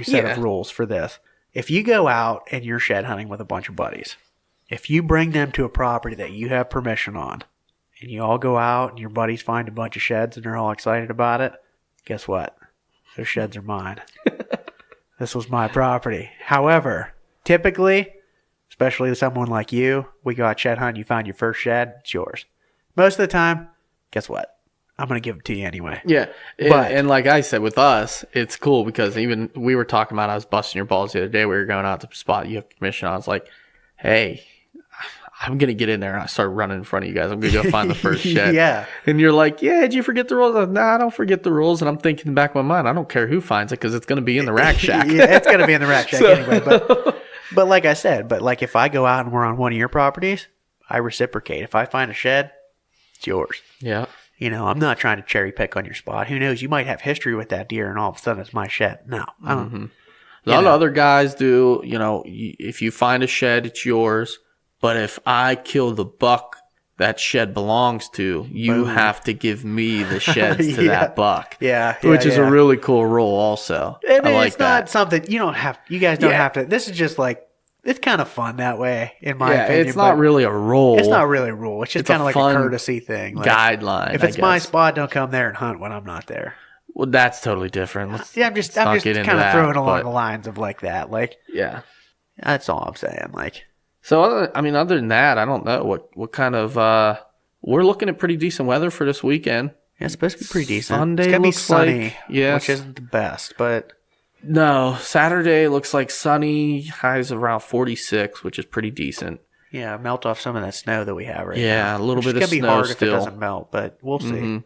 set of Yeah. rules for this. If you go out and you're shed hunting with a bunch of buddies, if you bring them to a property that you have permission on, and you all go out and your buddies find a bunch of sheds and they're all excited about it, guess what? Those sheds are mine. This was my property. However, typically, especially someone like you, we go out shed hunting, you find your first shed, it's yours. Most of the time, guess what? I'm going to give it to you anyway. Yeah, But- and like I said, with us, it's cool because even we were talking about, I was busting your balls the other day. We were going out to the spot you have permission. I was like, hey, I'm going to get in there and I start running in front of you guys. I'm going to go find the first shed. Yeah. And you're like, yeah, did you forget the rules? Nah, I don't forget the rules. And I'm thinking in the back of my mind, I don't care who finds it because it's going to be in the rack shack. Yeah, it's going to be in the rack shack anyway. But like I said, like if I go out and we're on one of your properties, I reciprocate. If I find a shed, it's yours. Yeah. I'm not trying to cherry pick on your spot. Who knows? You might have history with that deer and all of a sudden it's my shed. No, I don't. Mm-hmm. A lot of other guys do, if you find a shed, it's yours. But if I kill the buck that shed belongs to, you have to give me the sheds to that buck. Yeah. Which is a really cool rule also. I mean, like it's not that. something you guys don't have to. This is just like, it's kind of fun that way, in my opinion. It's not really a rule. It's not really a rule. It's just kind of like a courtesy thing. Like, guideline. if it's my spot, don't come there and hunt when I'm not there. Well, that's totally different. I'm just kind of throwing along the lines of like that. Like, yeah, that's all I'm saying. Like, so other than that, I don't know what kind of. We're looking at pretty decent weather for this weekend. Yeah, it's supposed to be pretty decent. Sunday it's gonna be looks sunny, yes. which isn't the best, but no. Saturday looks like sunny. Highs around 46, which is pretty decent. Yeah, melt off some of that snow that we have right now. Yeah, a little bit of snow still. It's gonna be hard if it doesn't melt, but we'll see. Mm-hmm.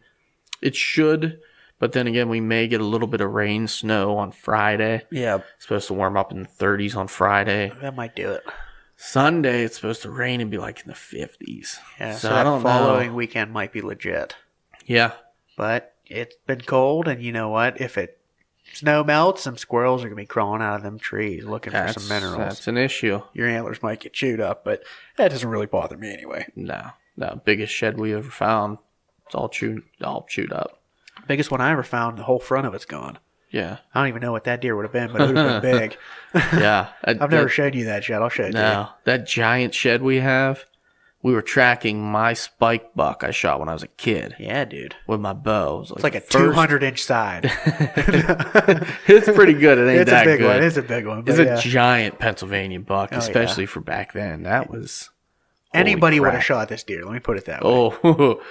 It should. But then again, we may get a little bit of rain, snow on Friday. Yeah. It's supposed to warm up in the 30s on Friday. That might do it. Sunday, it's supposed to rain and be like in the 50s. Yeah, so I don't know. Following know. weekend might be legit. Yeah. But it's been cold, and you know what? If snow melts, some squirrels are going to be crawling out of them trees looking for some minerals. That's an issue. Your antlers might get chewed up, but that doesn't really bother me anyway. No. Biggest shed we ever found. It's all chewed up. Biggest one I ever found, the whole front of it's gone. Yeah. I don't even know what that deer would have been, but it would have been big. Yeah. I've never showed you that shed. I'll show it to you. No. That giant shed we have, we were tracking my spike buck I shot when I was a kid. Yeah, dude. With my bow. It's like a 200-inch side. It's pretty good. It ain't it's that a big good. one. It's a big one. It's a giant Pennsylvania buck, Oh, especially for back then. That was... Anybody holy would have crap. shot this deer. Let me put it that way. Oh,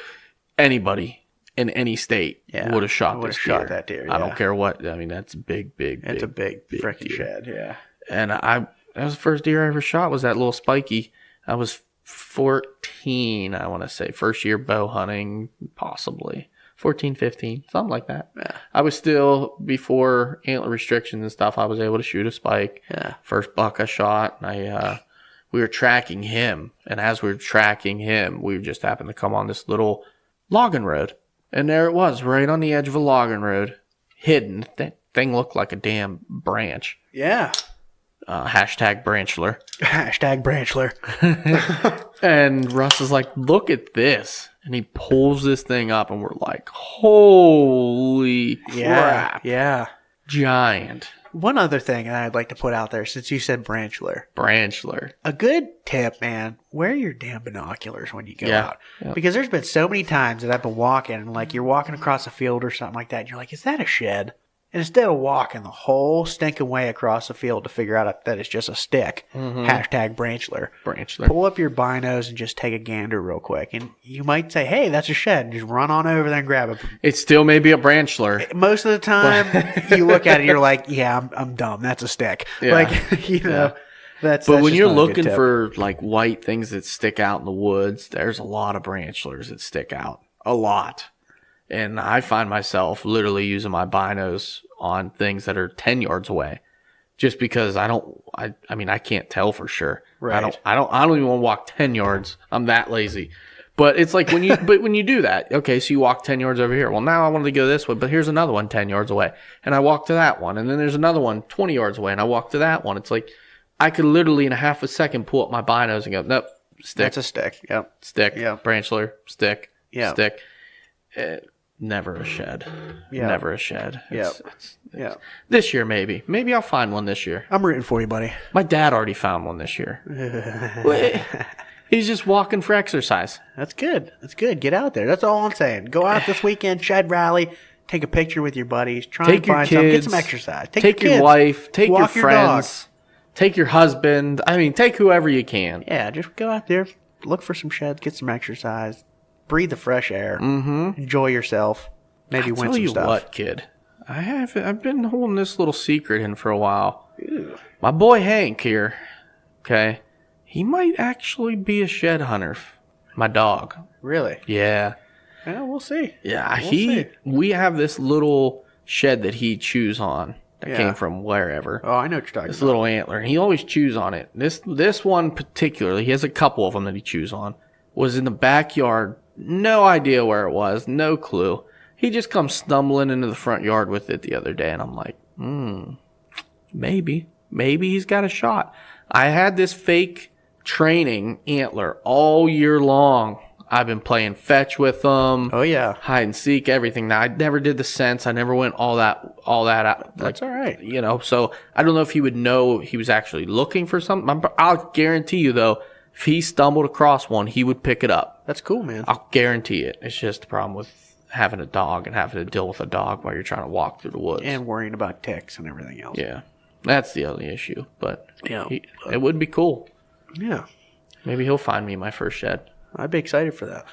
anybody in any state would have shot would this have deer. shot that deer. I Yeah. don't care what. I mean, that's a big. It's a big freaking deer. shed. Yeah. And that was the first deer I ever shot. Was that little spiky? I was 14. I want to say first year bow hunting, possibly 14, 15, something like that. Yeah. I was still before antler restrictions and stuff. I was able to shoot a spike. Yeah. First buck I shot, and we were tracking him, and as we were tracking him, we just happened to come on this little logging road, and there it was, right on the edge of a logging road, hidden. That thing looked like a damn branch. Yeah. Hashtag branchler. Hashtag branchler. And Russ is like, look at this. And he pulls this thing up, and we're like, holy crap. Yeah. Giant. One other thing I'd like to put out there, since you said branchler. Branchler. A good tip, man, wear your damn binoculars when you go out. Yeah. Because there's been so many times that I've been walking, and like you're walking across a field or something like that, and you're like, is that a shed? And instead of walking the whole stinking way across the field to figure out that it's just a stick, hashtag branchler. Branchler. Pull up your binos and just take a gander real quick. And you might say, hey, that's a shed. And just run on over there and grab it. It still may be a branchler. Most of the time, you look at it, you're like, yeah, I'm dumb. That's a stick. Yeah. Like, you know, that's But when just you're not a good looking tip. for like white things that stick out in the woods, there's a lot of branchlers that stick out. A lot. And I find myself literally using my binos on things that are 10 yards away. Just because I can't tell for sure. Right. I don't even want to walk 10 yards. I'm that lazy. But it's like when you do that, okay, so you walk 10 yards over here. Well, now I wanted to go this way, but here's another one 10 yards away. And I walk to that one. And then there's another one 20 yards away, and I walk to that one. It's like I could literally in a half a second pull up my binos and go, nope, stick. That's a stick. Yep. Stick. Yep. Branchler. Stick. Yep. Stick. Never a shed. Yep. Never a shed. Yeah. This year, maybe. Maybe I'll find one this year. I'm rooting for you, buddy. My dad already found one this year. He's just walking for exercise. That's good. That's good. Get out there. That's all I'm saying. Go out this weekend, shed rally, take a picture with your buddies, try Take and your find something, get kids. some exercise. Take your your kids. wife. Take your Walk your dog. friends. Take your husband. I mean, take whoever you can. Yeah, just go out there, look for some sheds, get some exercise, breathe the fresh air, enjoy yourself, maybe win Tell some you stuff. what, kid. I've been holding this little secret in for a while. My boy Hank here, okay, He might actually be a shed hunter. My dog. Really? Yeah. Yeah, we'll see. Yeah, We'll see. we have this little shed that he chews on that Yeah. came from wherever. Oh, I know what you're talking This about. little antler, and he always chews on it. This one particularly, he has a couple of them that he chews on, was in the backyard. No idea where it was, no clue. He just comes stumbling into the front yard with it the other day, and I'm like, maybe he's got a shot. I had this fake training antler all year long. I've been playing fetch with them. Oh, yeah. Hide and seek, everything. Now, I never did the sense. I never went all that out. That's all right. You know, so I don't know if he would know he was actually looking for something. I'll guarantee you, though, if he stumbled across one, he would pick it up. That's cool, man. I'll guarantee it. It's just the problem with having a dog and having to deal with a dog while you're trying to walk through the woods. And worrying about ticks and everything else. Yeah, that's the only issue. But Yeah. it would be cool. Yeah. Maybe he'll find me my first shed. I'd be excited for that.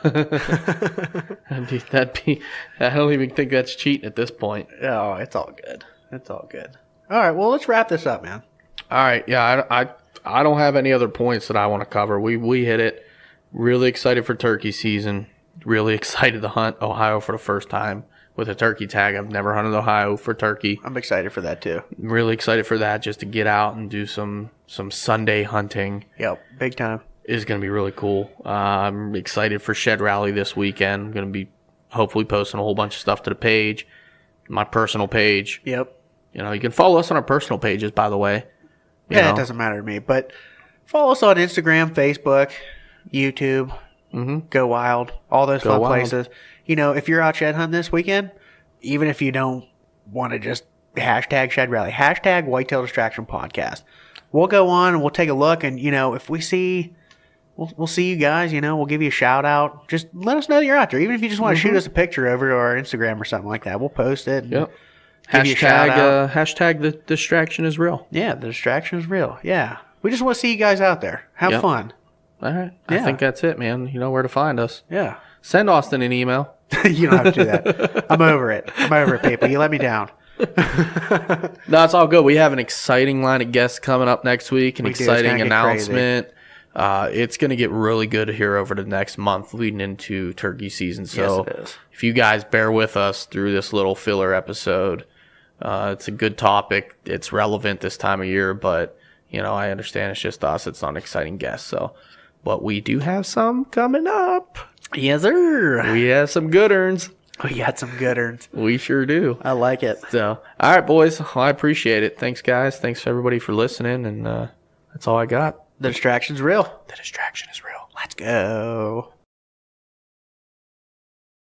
I don't even think that's cheating at this point. Oh, it's all good. It's all good. All right, well, let's wrap this up, man. All right, yeah, I don't have any other points that I want to cover. We hit it. Really excited for turkey season. Really excited to hunt Ohio for the first time with a turkey tag. I've never hunted Ohio for turkey. I'm excited for that, too. I'm really excited for that, just to get out and do some Sunday hunting. Yep, big time. Is going to be really cool. I'm excited for Shed Rally this weekend. I'm going to be hopefully posting a whole bunch of stuff to the page, my personal page. Yep. You know, you can follow us on our personal pages, by the way. You Yeah, know. it doesn't matter to me. But follow us on Instagram, Facebook, YouTube, Go Wild, all those fun Wild. places. You know, if you're out shed hunting this weekend, even if you don't want to just hashtag Shed Rally, hashtag Whitetail Distraction Podcast. We'll go on and we'll take a look. And, you know, if we see... We'll see you guys, you know, we'll give you a shout out. Just let us know that you're out there. Even if you just want to shoot us a picture over to our Instagram or something like that. We'll post it. And Yep. give you a shout out. Hashtag the distraction is real. Yeah, the distraction is real. Yeah. We just want to see you guys out there. Have Yep. fun. All right. Yeah. I think that's it, man. You know where to find us. Yeah. Send Austin an email. You don't have to do that. I'm over it. People. You let me down. No, it's all good. We have an exciting line of guests coming up next week. An We do. It's gonna exciting get announcement. It's going to get really good here over the next month leading into turkey season. So Yes, it is. if you guys bear with us through this little filler episode, it's a good topic. It's relevant this time of year, but you know, I understand it's just us. It's not an exciting guest. So, but we do have some coming up. Yes, sir. We have some good earns. We got some good earns. We sure do. I like it. So, all right, boys. Well, I appreciate it. Thanks, guys. Thanks everybody for listening. And that's all I got. The distraction's real. The distraction is real. Let's go.